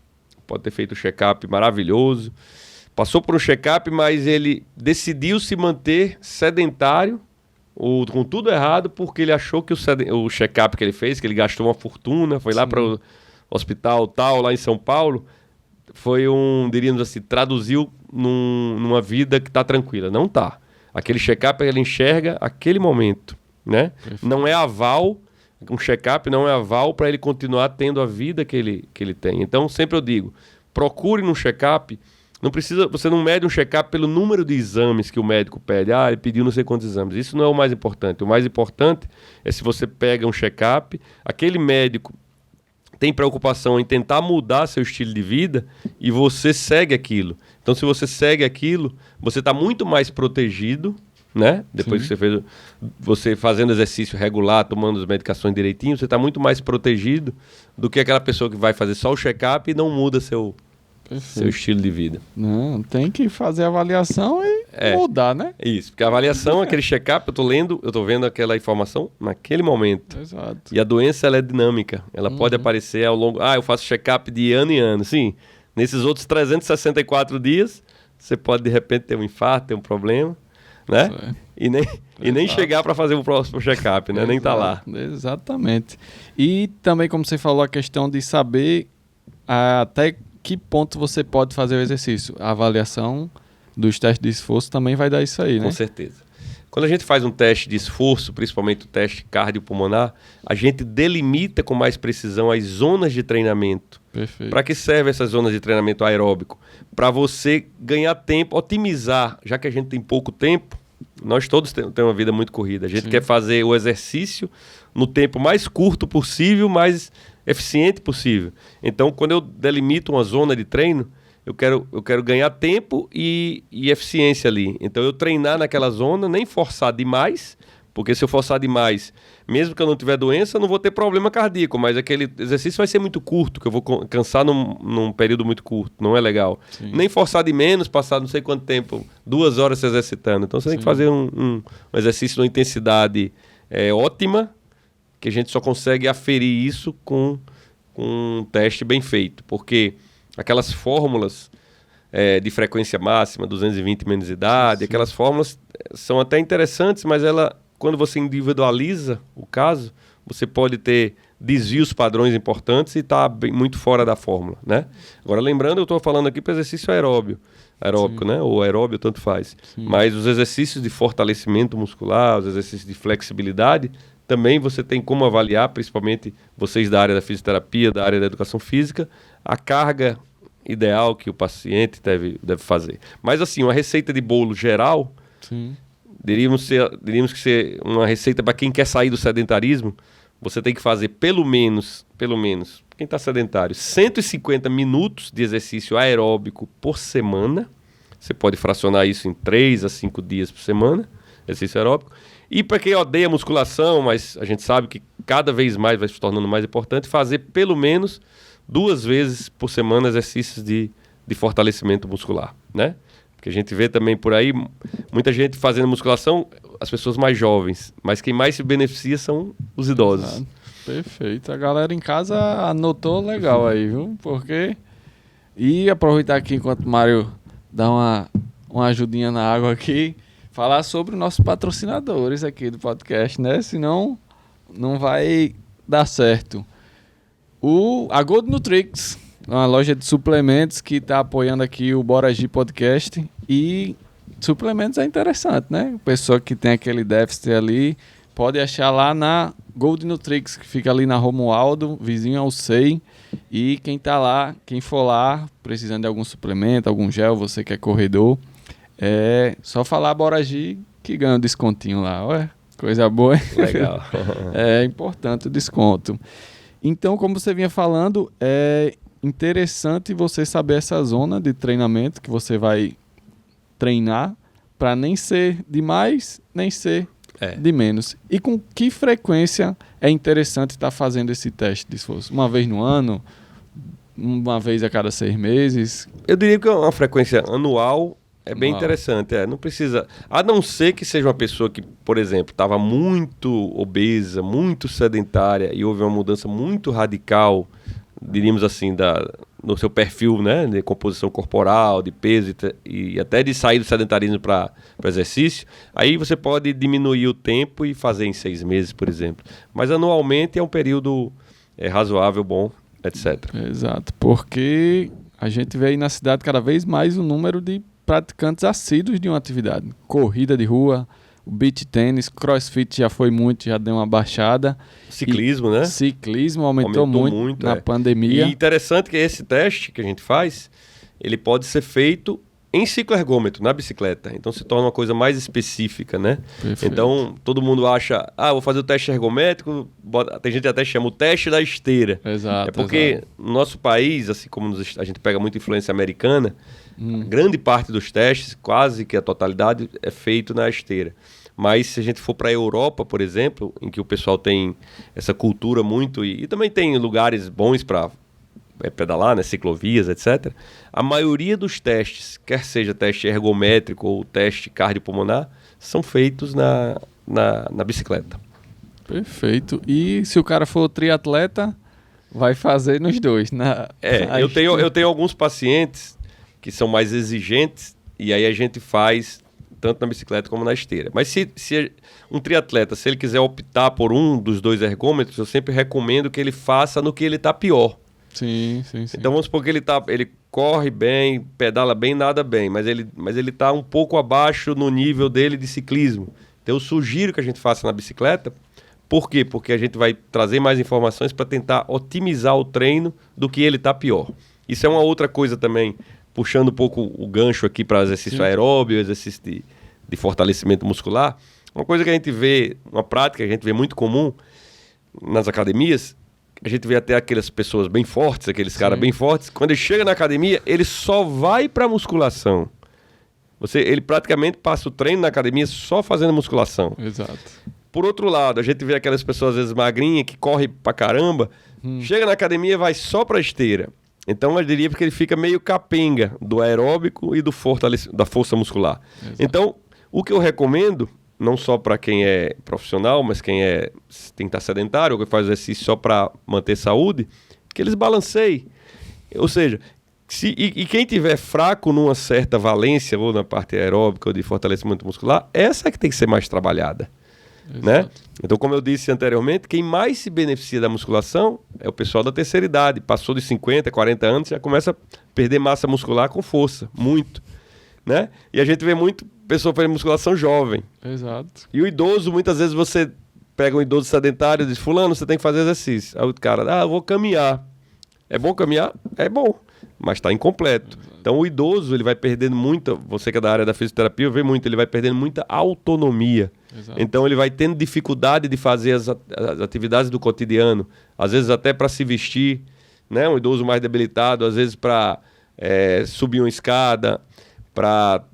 [SPEAKER 2] pode ter feito um check-up maravilhoso, passou por um check-up, mas ele decidiu se manter sedentário, ou com tudo errado, porque ele achou que o check-up que ele fez, que ele gastou uma fortuna, foi lá para o hospital tal, lá em São Paulo, foi diríamos assim, traduziu numa vida que está tranquila. Não está. Aquele check-up ele enxerga aquele momento, né? Não é aval, um check-up não é aval para ele continuar tendo a vida que ele tem. Então, sempre eu digo, procure num check-up, você não mede um check-up pelo número de exames que o médico pede. Ele pediu não sei quantos exames. Isso não é o mais importante. O mais importante é se você pega um check-up, aquele médico tem preocupação em tentar mudar seu estilo de vida e você segue aquilo. Então, se você segue aquilo, você está muito mais protegido, né? Depois que você fazendo exercício regular, tomando as medicações direitinho, você está muito mais protegido do que aquela pessoa que vai fazer só o check-up e não muda seu seu estilo de vida.
[SPEAKER 1] Não, tem que fazer a avaliação e mudar, né?
[SPEAKER 2] Isso, porque a avaliação, aquele check-up, eu tô vendo aquela informação naquele momento.
[SPEAKER 1] Exato.
[SPEAKER 2] E a doença, ela é dinâmica. Ela pode aparecer ao longo... eu faço check-up de ano em ano. Sim, nesses outros 364 dias, você pode, de repente, ter um infarto, ter um problema, né? E nem chegar para fazer o próximo check-up, né? Nem tá lá.
[SPEAKER 1] Exatamente. E também, como você falou, a questão de saber até que ponto você pode fazer o exercício. A avaliação dos testes de esforço também vai dar isso aí, né?
[SPEAKER 2] Com certeza. Quando a gente faz um teste de esforço, principalmente o teste cardiopulmonar, a gente delimita com mais precisão as zonas de treinamento.
[SPEAKER 1] Perfeito.
[SPEAKER 2] Para que servem essas zonas de treinamento aeróbico? Para você ganhar tempo, otimizar, já que a gente tem pouco tempo, nós todos temos uma vida muito corrida. A gente quer fazer o exercício no tempo mais curto possível, mais eficiente possível. Então, quando eu delimito uma zona de treino, eu quero ganhar tempo e eficiência ali. Então, eu treinar naquela zona, nem forçar demais, porque se eu forçar demais, mesmo que eu não tiver doença, eu não vou ter problema cardíaco, mas aquele exercício vai ser muito curto, que eu vou cansar num período muito curto, não é legal.
[SPEAKER 1] Sim.
[SPEAKER 2] Nem forçar de menos, passar não sei quanto tempo, 2 horas se exercitando. Então, você tem que fazer um exercício de intensidade ótima, que a gente só consegue aferir isso com um teste bem feito, porque aquelas fórmulas de frequência máxima, 220 menos idade, aquelas fórmulas são até interessantes, mas quando você individualiza o caso, você pode ter desvios padrões importantes e está muito fora da fórmula, né? Agora, lembrando, eu estou falando aqui para exercício aeróbico, né? Ou aeróbio, tanto faz. Sim. Mas os exercícios de fortalecimento muscular, os exercícios de flexibilidade, também você tem como avaliar, principalmente vocês da área da fisioterapia, da área da educação física, a carga ideal que o paciente deve fazer. Mas assim, uma receita de bolo geral, diríamos que ser uma receita para quem quer sair do sedentarismo, você tem que fazer pelo menos, quem está sedentário, 150 minutos de exercício aeróbico por semana. Você pode fracionar isso em 3 a 5 dias por semana, exercício aeróbico. E para quem odeia musculação, mas a gente sabe que cada vez mais vai se tornando mais importante, fazer pelo menos 2 vezes por semana exercícios de fortalecimento muscular, né? Porque a gente vê também por aí muita gente fazendo musculação, as pessoas mais jovens, mas quem mais se beneficia são os idosos.
[SPEAKER 1] Exato. Perfeito. A galera em casa anotou legal aí, viu? Porque... E aproveitar aqui enquanto o Mário dá uma ajudinha na água aqui, falar sobre os nossos patrocinadores aqui do podcast, né? Senão não vai dar certo. A Gold Nutrix, uma loja de suplementos que está apoiando aqui o Bora Agir Podcast. E suplementos é interessante, né? Pessoa que tem aquele déficit ali, pode achar lá na Gold Nutrix, que fica ali na Romualdo, vizinho ao SEI. E quem for lá, precisando de algum suplemento, algum gel, você que é corredor, só falar Bora Agir que ganha um descontinho lá. Ué, coisa boa.
[SPEAKER 2] Legal.
[SPEAKER 1] É importante o desconto. Então, como você vinha falando, é interessante você saber essa zona de treinamento que você vai treinar para nem ser de mais, nem ser de menos. E com que frequência é interessante estar fazendo esse teste de esforço? Uma vez no ano? Uma vez a cada 6 meses?
[SPEAKER 2] Eu diria que uma frequência anual é bem interessante. Não precisa... A não ser que seja uma pessoa que, por exemplo, estava muito obesa, muito sedentária e houve uma mudança muito radical, diríamos assim, no seu perfil, né, de composição corporal, de peso e até de sair do sedentarismo para exercício, aí você pode diminuir o tempo e fazer em 6 meses, por exemplo. Mas anualmente é um período razoável, bom, etc.
[SPEAKER 1] Exato, porque a gente vê aí na cidade cada vez mais o número de praticantes assíduos de uma atividade. Corrida de rua, o beach tênis, crossfit já foi muito, já deu uma baixada.
[SPEAKER 2] Ciclismo, né?
[SPEAKER 1] Ciclismo aumentou muito na pandemia.
[SPEAKER 2] E interessante que esse teste que a gente faz, ele pode ser feito em cicloergômetro, na bicicleta. Então se torna uma coisa mais específica, né?
[SPEAKER 1] Perfeito.
[SPEAKER 2] Então todo mundo acha, vou fazer o teste ergométrico, tem gente que até chama o teste da esteira.
[SPEAKER 1] Exato.
[SPEAKER 2] É porque no nosso país, assim como a gente pega muita influência americana, grande parte dos testes, quase que a totalidade, é feito na esteira. Mas se a gente for para a Europa, por exemplo, em que o pessoal tem essa cultura muito... E também tem lugares bons para pedalar, né, ciclovias, etc., a maioria dos testes, quer seja teste ergométrico ou teste cardiopulmonar, são feitos na bicicleta.
[SPEAKER 1] Perfeito. E se o cara for triatleta, vai fazer nos dois.
[SPEAKER 2] Eu tenho alguns pacientes que são mais exigentes e aí a gente faz tanto na bicicleta como na esteira. Mas se um triatleta, se ele quiser optar por um dos dois ergômetros, eu sempre recomendo que ele faça no que ele está pior.
[SPEAKER 1] Sim.
[SPEAKER 2] Então vamos supor que ele corre bem, pedala bem, nada bem, mas ele está um pouco abaixo no nível dele de ciclismo. Então eu sugiro que a gente faça na bicicleta. Por quê? Porque a gente vai trazer mais informações para tentar otimizar o treino do que ele está pior. Isso é uma outra coisa também, puxando um pouco o gancho aqui para exercício aeróbio, exercício de fortalecimento muscular. Uma coisa que a gente vê, uma prática que a gente vê muito comum nas academias, a gente vê até aquelas pessoas bem fortes, aqueles caras bem fortes, quando ele chega na academia, ele só vai para musculação. Ele praticamente passa o treino na academia só fazendo musculação.
[SPEAKER 1] Exato.
[SPEAKER 2] Por outro lado, a gente vê aquelas pessoas às vezes magrinhas que correm pra caramba, chega na academia e vai só pra esteira. Então eu diria que ele fica meio capenga do aeróbico e da força muscular. Exato. Então, o que eu recomendo, não só para quem é profissional, mas quem tem que estar sedentário, ou que faz exercício só para manter saúde, que eles balanceiem. Ou seja, quem tiver fraco numa certa valência, ou na parte aeróbica ou de fortalecimento muscular, essa é que tem que ser mais trabalhada. Né? Então, como eu disse anteriormente, quem mais se beneficia da musculação é o pessoal da terceira idade. Passou de 50, 40 anos, já começa a perder massa muscular com força, muito. Né? E a gente vê muito pessoa fazendo musculação jovem.
[SPEAKER 1] Exato.
[SPEAKER 2] E o idoso, muitas vezes você pega um idoso sedentário e diz, fulano, você tem que fazer exercício. Aí o cara, eu vou caminhar. É bom caminhar? É bom, mas está incompleto. Exato. Então o idoso, ele vai perdendo muita, você que é da área da fisioterapia, vê muito, ele vai perdendo muita autonomia. Exato. Então ele vai tendo dificuldade de fazer as atividades do cotidiano, às vezes até para se vestir, né? Um idoso mais debilitado, às vezes para subir uma escada,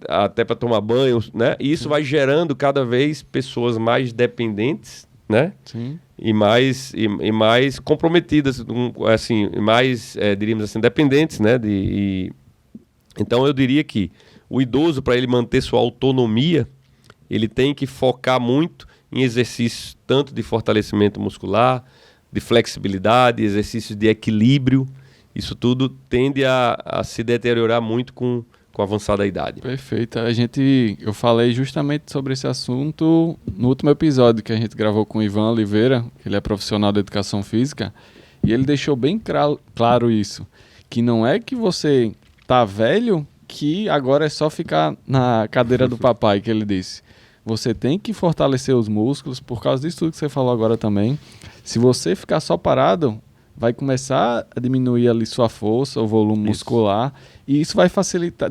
[SPEAKER 2] até para tomar banho, né? E isso vai gerando cada vez pessoas mais dependentes, né?
[SPEAKER 1] Sim.
[SPEAKER 2] E mais comprometidas, assim, mais, diríamos assim, dependentes, né? Então eu diria que o idoso, para ele manter sua autonomia, ele tem que focar muito em exercícios tanto de fortalecimento muscular, de flexibilidade, exercícios de equilíbrio. Isso tudo tende a se deteriorar muito com a avançada idade.
[SPEAKER 1] Perfeito. Eu falei justamente sobre esse assunto no último episódio que a gente gravou com o Ivan Oliveira, que ele é profissional da educação física, e ele deixou bem claro isso, que não é que você tá velho que agora é só ficar na cadeira do papai, que ele disse. Você tem que fortalecer os músculos, por causa disso tudo que você falou agora também. Se você ficar só parado, vai começar a diminuir ali sua força, o volume muscular, e isso vai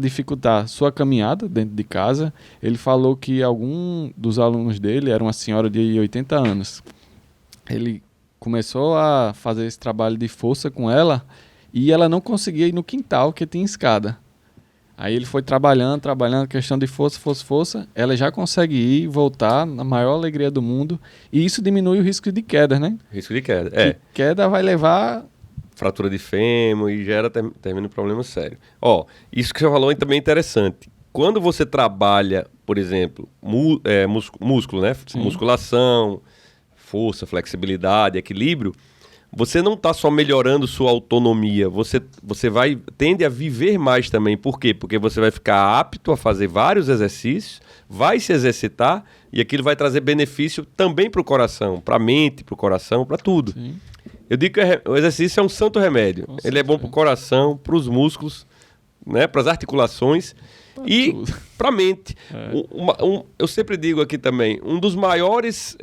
[SPEAKER 1] dificultar sua caminhada dentro de casa. Ele falou que algum dos alunos dele era uma senhora de 80 anos. Ele começou a fazer esse trabalho de força com ela e ela não conseguia ir no quintal, que tinha escada. Aí ele foi trabalhando, questão de força. Ela já consegue ir e voltar na maior alegria do mundo. E isso diminui o risco de queda, né?
[SPEAKER 2] Risco de queda,
[SPEAKER 1] Queda vai levar...
[SPEAKER 2] fratura de fêmur e termina um problema sério. Isso que você falou também é interessante. Quando você trabalha, por exemplo, músculo, né? Sim. Musculação, força, flexibilidade, equilíbrio, você não está só melhorando sua autonomia, você tende a viver mais também. Por quê? Porque você vai ficar apto a fazer vários exercícios, vai se exercitar e aquilo vai trazer benefício também para o coração, para a mente, para o coração, para tudo.
[SPEAKER 1] Sim.
[SPEAKER 2] Eu digo que o exercício é um santo remédio. Ele é bom para o coração, para os músculos, né, para as articulações e para a mente. Eu sempre digo aqui também, um dos maiores...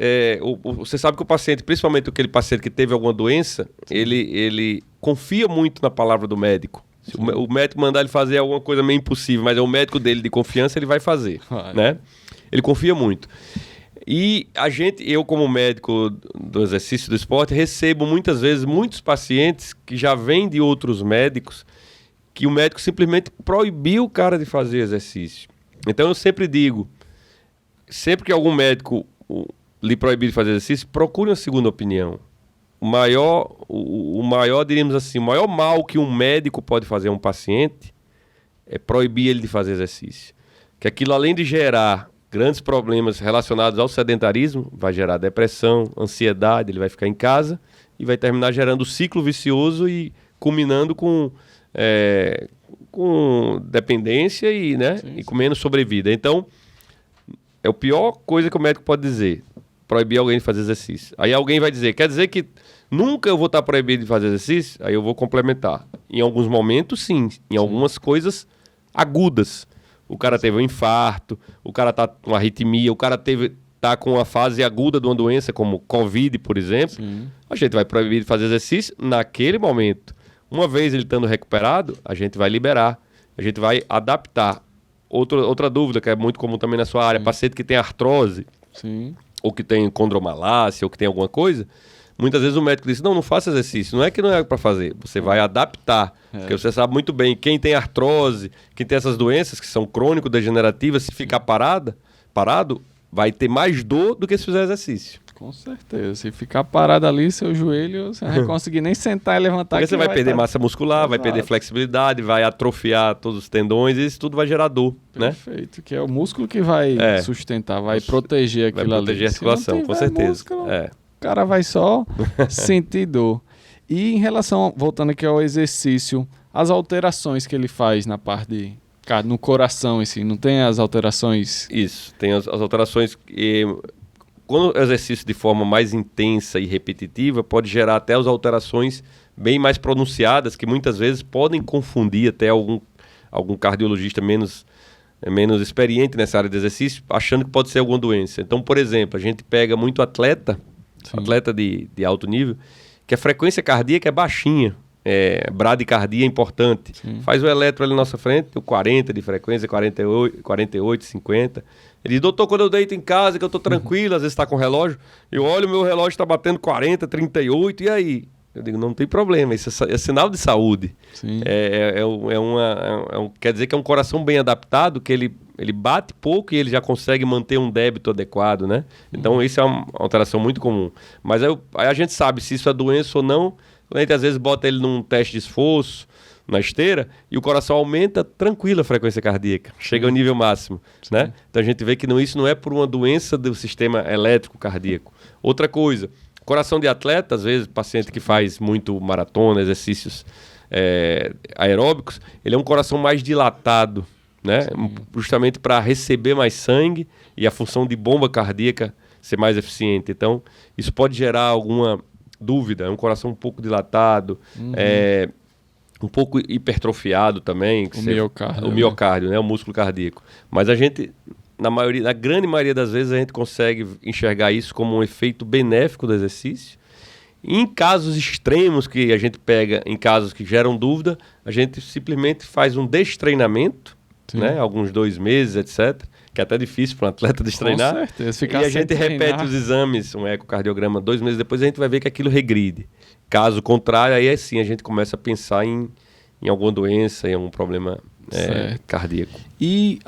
[SPEAKER 2] você sabe que o paciente, principalmente aquele paciente que teve alguma doença, ele confia muito na palavra do médico. Se o médico mandar ele fazer alguma coisa meio impossível, mas é o médico dele de confiança, ele vai fazer. Né? Ele confia muito. E eu como médico do exercício do esporte, recebo muitas vezes muitos pacientes que já vêm de outros médicos, que o médico simplesmente proibiu o cara de fazer exercício. Então eu sempre digo, sempre que algum médico lhe proibir de fazer exercício, procure uma segunda opinião. o maior, diríamos assim, o maior mal que um médico pode fazer a um paciente é proibir ele de fazer exercício. Que aquilo, além de gerar grandes problemas relacionados ao sedentarismo, vai gerar depressão, ansiedade, ele vai ficar em casa e vai terminar gerando um ciclo vicioso e culminando com dependência e com menos sobrevida. Então, é a pior coisa que o médico pode dizer, proibir alguém de fazer exercício. Aí alguém vai dizer, quer dizer que nunca eu vou estar proibido de fazer exercício? Aí eu vou complementar. Em alguns momentos, sim. Em algumas coisas agudas. O cara teve um infarto, o cara tá com uma arritmia, o cara tá com uma fase aguda de uma doença, como Covid, por exemplo. Sim. A gente vai proibir de fazer exercício naquele momento. Uma vez ele estando recuperado, a gente vai liberar. A gente vai adaptar. Outra dúvida, que é muito comum também na sua área, paciente que tem artrose, ou que tem condromalácia, ou que tem alguma coisa, muitas vezes o médico diz, não faça exercício. Não é que não é para fazer, você vai adaptar. Porque você sabe muito bem, quem tem artrose, quem tem essas doenças que são crônico-degenerativas, se ficar parado, vai ter mais dor do que se fizer exercício.
[SPEAKER 1] Com certeza. Se ficar parado ali, seu joelho, você não vai conseguir nem sentar e levantar.
[SPEAKER 2] Porque você vai perder massa muscular, vai perder flexibilidade, vai atrofiar todos os tendões e isso tudo vai gerar dor.
[SPEAKER 1] Perfeito. Né? Que é o músculo que vai sustentar, vai proteger aquilo ali.
[SPEAKER 2] Vai proteger a articulação, com certeza.
[SPEAKER 1] Músculo, o cara vai só sentir dor. E em relação, voltando aqui ao exercício, as alterações que ele faz na parte no coração, assim, não tem as alterações?
[SPEAKER 2] Isso, tem as alterações. Quando o exercício de forma mais intensa e repetitiva, pode gerar até as alterações bem mais pronunciadas, que muitas vezes podem confundir até algum cardiologista menos experiente nessa área de exercício, achando que pode ser alguma doença. Então, por exemplo, a gente pega muito atleta de alto nível, que a frequência cardíaca é baixinha, bradicardia é importante. Sim. Faz o eletro ali na nossa frente, tem 40 de frequência, 48, 50. Ele diz, doutor, quando eu deito em casa, que eu tô tranquilo, às vezes está com relógio, eu olho, o meu relógio está batendo 40, 38, e aí? Eu digo, não tem problema, isso é sinal de saúde. Sim. Quer dizer que é um coração bem adaptado, que ele bate pouco e ele já consegue manter um débito adequado, né? Então, isso é uma alteração muito comum. Mas aí a gente sabe se isso é doença ou não. A gente às vezes bota ele num teste de esforço, na esteira, e o coração aumenta tranquilo a frequência cardíaca, chega ao nível máximo, né? Então a gente vê que isso não é por uma doença do sistema elétrico cardíaco. Outra coisa, coração de atleta, às vezes paciente que faz muito maratona, exercícios aeróbicos, ele é um coração mais dilatado, né? Justamente para receber mais sangue e a função de bomba cardíaca ser mais eficiente. Então, isso pode gerar alguma dúvida. É um coração um pouco dilatado, um pouco hipertrofiado também. O miocárdio, né? O músculo cardíaco. Mas a gente, na grande maioria das vezes, a gente consegue enxergar isso como um efeito benéfico do exercício. Em casos extremos que a gente pega, em casos que geram dúvida, a gente simplesmente faz um destreinamento, né? Alguns 2 meses, etc., que é até difícil para um atleta destreinar. Com certeza. E a gente repete os exames, um ecocardiograma, 2 meses depois, a gente vai ver que aquilo regride. Caso contrário, aí sim a gente começa a pensar em alguma doença, em algum problema cardíaco.
[SPEAKER 1] E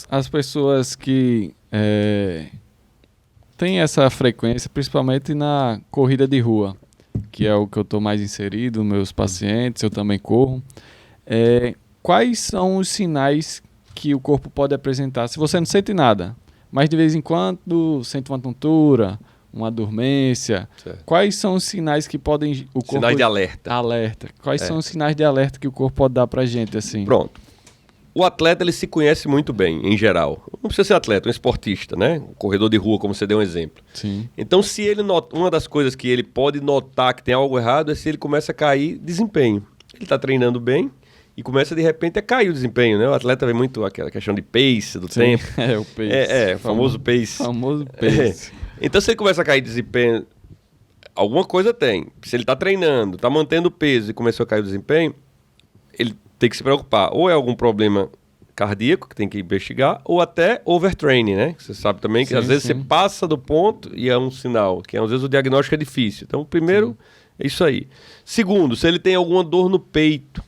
[SPEAKER 1] as pessoas que têm essa frequência, principalmente na corrida de rua, que é o que eu estou mais inserido, meus pacientes, eu também corro. Quais são os sinais que o corpo pode apresentar? Se você não sente nada, mas de vez em quando sente uma tontura, uma dormência, quais são os sinais que podem...
[SPEAKER 2] Sinais de alerta.
[SPEAKER 1] Quais são os sinais de alerta que o corpo pode dar pra gente, assim?
[SPEAKER 2] Pronto. O atleta, ele se conhece muito bem, em geral. Não precisa ser atleta, um esportista, né? Um corredor de rua, como você deu um exemplo.
[SPEAKER 1] Sim.
[SPEAKER 2] Então, se ele uma das coisas que ele pode notar que tem algo errado é se ele começa a cair desempenho. Ele está treinando bem e começa, de repente, a cair o desempenho, né? O atleta vê muito aquela questão de pace, do tempo.
[SPEAKER 1] O pace.
[SPEAKER 2] O famoso pace.
[SPEAKER 1] Famoso pace.
[SPEAKER 2] Então, se ele começa a cair desempenho, alguma coisa tem. Se ele está treinando, está mantendo o peso e começou a cair o desempenho, ele tem que se preocupar. Ou é algum problema cardíaco que tem que investigar, ou até overtraining, né? Você sabe também que às vezes você passa do ponto e é um sinal, que às vezes o diagnóstico é difícil. Então, primeiro, é isso aí. Segundo, se ele tem alguma dor no peito,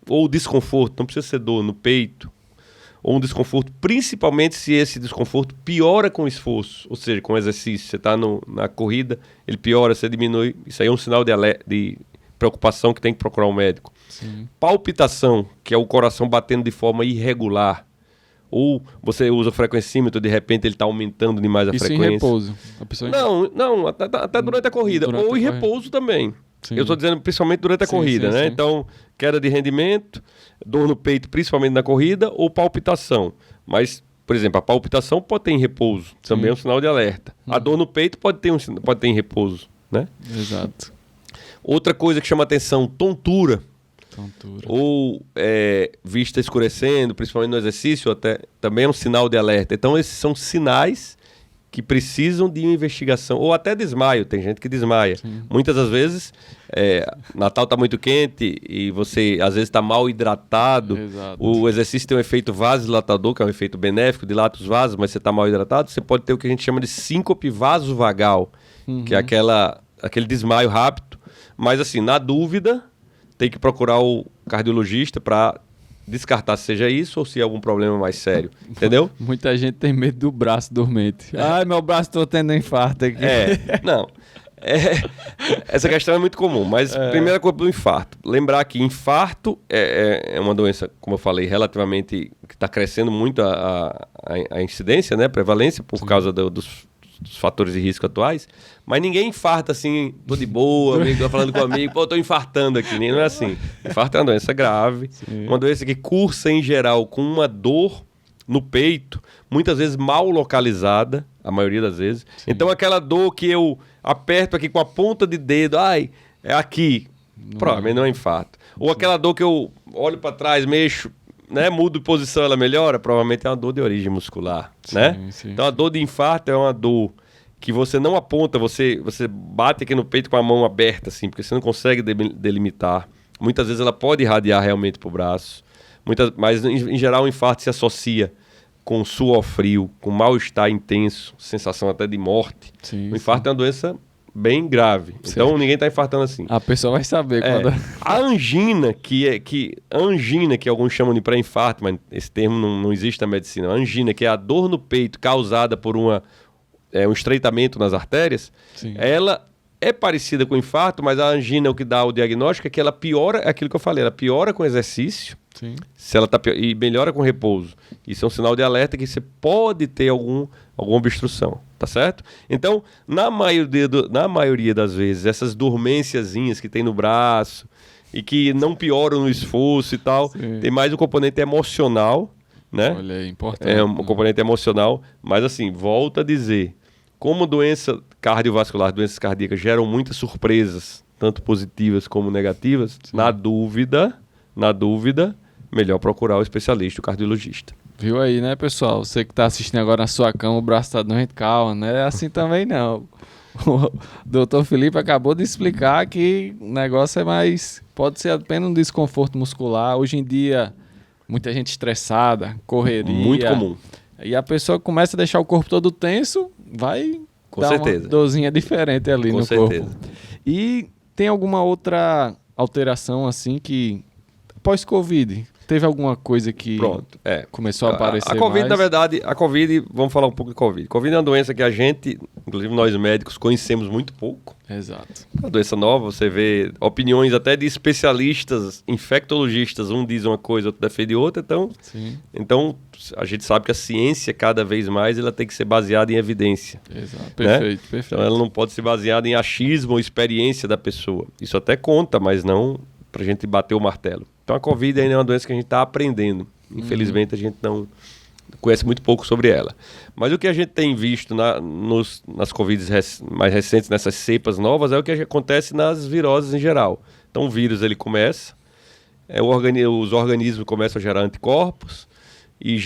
[SPEAKER 2] ou desconforto, não precisa ser dor no peito, ou um desconforto, principalmente se esse desconforto piora com o esforço, ou seja, com o exercício. Você está na corrida, ele piora, você diminui. Isso aí é um sinal de preocupação que tem que procurar um médico.
[SPEAKER 1] Sim.
[SPEAKER 2] Palpitação, que é o coração batendo de forma irregular. Ou você usa o frequencímetro, de repente ele está aumentando demais a
[SPEAKER 1] Isso
[SPEAKER 2] frequência.
[SPEAKER 1] em repouso. A pessoa
[SPEAKER 2] Não, até durante a corrida.
[SPEAKER 1] Durante
[SPEAKER 2] Ou
[SPEAKER 1] a
[SPEAKER 2] em
[SPEAKER 1] corrida.
[SPEAKER 2] repouso também.
[SPEAKER 1] Sim.
[SPEAKER 2] Eu estou dizendo principalmente durante a corrida, né?
[SPEAKER 1] Sim.
[SPEAKER 2] Então, queda de rendimento, dor no peito, principalmente na corrida, ou palpitação. Mas, por exemplo, a palpitação pode ter em repouso, também é um sinal de alerta. A dor no peito pode ter em repouso, né?
[SPEAKER 1] Exato.
[SPEAKER 2] Outra coisa que chama atenção, tontura.
[SPEAKER 1] Tontura.
[SPEAKER 2] Ou vista escurecendo, principalmente no exercício, até, também é um sinal de alerta. Então, esses são sinais que precisam de uma investigação, ou até desmaio, tem gente que desmaia.
[SPEAKER 1] Sim.
[SPEAKER 2] Muitas das vezes, Natal está muito quente e você, às vezes, está mal hidratado.
[SPEAKER 1] Exato.
[SPEAKER 2] O exercício tem um efeito vasodilatador, que é um efeito benéfico, dilata os vasos, mas você está mal hidratado, você pode ter o que a gente chama de síncope vasovagal, que é aquele desmaio rápido. Mas, assim, na dúvida, tem que procurar o cardiologista para descartar se seja isso ou se é algum problema mais sério, entendeu?
[SPEAKER 1] Muita gente tem medo do braço dormente. Ai, meu braço, tô tendo infarto aqui.
[SPEAKER 2] Essa questão é muito comum, mas primeira coisa do infarto. Lembrar que infarto é uma doença, como eu falei, relativamente, que está crescendo muito a incidência, né, a prevalência, por causa dos fatores de risco atuais, mas ninguém infarta assim, tô de boa, amigo, tô falando com um amigo, pô, tô infartando aqui, nem não é assim. Infarto é uma doença grave, uma doença que cursa em geral com uma dor no peito, muitas vezes mal localizada, a maioria das vezes.
[SPEAKER 1] Sim.
[SPEAKER 2] Então aquela dor que eu aperto aqui com a ponta de dedo, ai, é aqui, provavelmente não é infarto. Ou aquela dor que eu olho para trás, mexo, né, mudo de posição, ela melhora, provavelmente é uma dor de origem muscular, né?
[SPEAKER 1] Sim.
[SPEAKER 2] Então a dor de infarto é uma dor que você não aponta, você bate aqui no peito com a mão aberta, assim, porque você não consegue delimitar. Muitas vezes ela pode irradiar realmente para o braço, mas em geral o infarto se associa com suor frio, com mal-estar intenso, sensação até de morte.
[SPEAKER 1] Sim,
[SPEAKER 2] o infarto é uma doença bem grave. Então ninguém está infartando assim.
[SPEAKER 1] A pessoa vai saber quando...
[SPEAKER 2] A angina, angina, que alguns chamam de pré-infarto, mas esse termo não existe na medicina. A angina, que é a dor no peito causada por um estreitamento nas artérias,
[SPEAKER 1] Sim.
[SPEAKER 2] ela é parecida com o infarto, mas a angina, o que dá o diagnóstico é que ela piora, é aquilo que eu falei, ela piora com exercício.
[SPEAKER 1] Sim.
[SPEAKER 2] Se ela e melhora com repouso. Isso é um sinal de alerta que você pode ter alguma obstrução, tá certo? Então, na maioria das vezes, essas dormênciazinhas que tem no braço e que não pioram no esforço e tal,
[SPEAKER 1] Sim.
[SPEAKER 2] tem mais um componente emocional, né?
[SPEAKER 1] Olha aí, importante.
[SPEAKER 2] É um componente emocional, mas assim, volto a dizer, como doença cardiovascular, doenças cardíacas geram muitas surpresas, tanto positivas como negativas, na dúvida, melhor procurar o especialista, o cardiologista.
[SPEAKER 1] Viu aí, né, pessoal? Você que tá assistindo agora na sua cama, o braço tá doente, calma, não é assim também não. O doutor Felipe acabou de explicar que o negócio é mais... Pode ser apenas um desconforto muscular. Hoje em dia, muita gente estressada, correria.
[SPEAKER 2] Muito comum.
[SPEAKER 1] E a pessoa começa a deixar o corpo todo tenso, vai dar uma dorzinha diferente ali no corpo. E tem alguma outra alteração assim que... Pós-Covid, teve alguma coisa que começou a aparecer
[SPEAKER 2] a Covid,
[SPEAKER 1] mais?
[SPEAKER 2] Na verdade, vamos falar um pouco de Covid. Covid é uma doença que a gente, inclusive nós médicos, conhecemos muito pouco.
[SPEAKER 1] Exato.
[SPEAKER 2] É uma doença nova, você vê opiniões até de especialistas, infectologistas, um diz uma coisa, outro defende outra, então a gente sabe que a ciência, cada vez mais, ela tem que ser baseada em evidência.
[SPEAKER 1] Exato, perfeito,
[SPEAKER 2] né?
[SPEAKER 1] perfeito.
[SPEAKER 2] Então ela não pode ser baseada em achismo ou experiência da pessoa. Isso até conta, mas não pra gente bater o martelo. Então a Covid ainda é uma doença que a gente está aprendendo. Infelizmente a gente não conhece muito pouco sobre ela. Mas o que a gente tem visto nas Covids mais recentes, nessas cepas novas, é o que acontece nas viroses em geral. Então o vírus ele começa, os organismos começam a gerar anticorpos e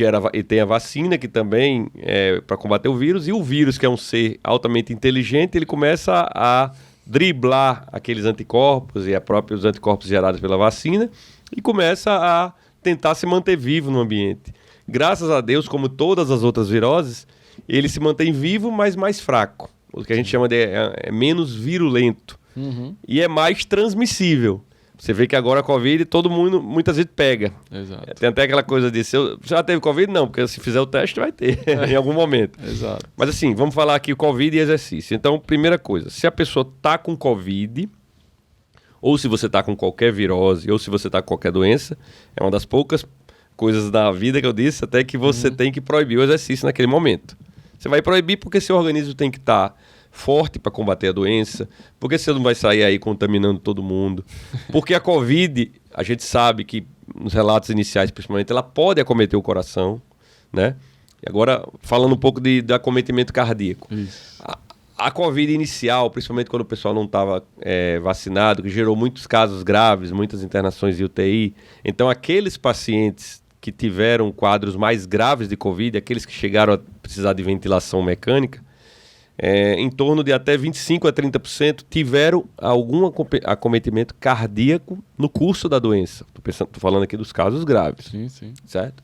[SPEAKER 2] tem a vacina que também é para combater o vírus. E o vírus, que é um ser altamente inteligente, ele começa a driblar aqueles anticorpos e os anticorpos gerados pela vacina e começa a tentar se manter vivo no ambiente. Graças a Deus, como todas as outras viroses, ele se mantém vivo, mas mais fraco. O que a gente chama de menos virulento. E é mais transmissível. Você vê que agora a Covid todo mundo muitas vezes pega.
[SPEAKER 1] Exato.
[SPEAKER 2] Tem até aquela coisa de, já teve Covid? Não, porque se fizer o teste vai ter em algum momento.
[SPEAKER 1] Exato.
[SPEAKER 2] Mas assim, vamos falar aqui Covid e exercício. Então, primeira coisa, se a pessoa tá com Covid, ou se você tá com qualquer virose, ou se você tá com qualquer doença, é uma das poucas coisas da vida que eu disse, até que você tem que proibir o exercício naquele momento. Você vai proibir porque seu organismo tem que estar forte para combater a doença, porque você não vai sair aí contaminando todo mundo. Porque a Covid, a gente sabe que, nos relatos iniciais principalmente, ela pode acometer o coração, né? E agora, falando um pouco de acometimento cardíaco.
[SPEAKER 1] Isso.
[SPEAKER 2] A Covid inicial, principalmente quando o pessoal não estava vacinado, que gerou muitos casos graves, muitas internações de UTI. Então, aqueles pacientes que tiveram quadros mais graves de Covid, aqueles que chegaram a precisar de ventilação mecânica, em torno de até 25% a 30% tiveram algum acometimento cardíaco no curso da doença. Estou falando aqui dos casos graves.
[SPEAKER 1] Sim, sim.
[SPEAKER 2] Certo?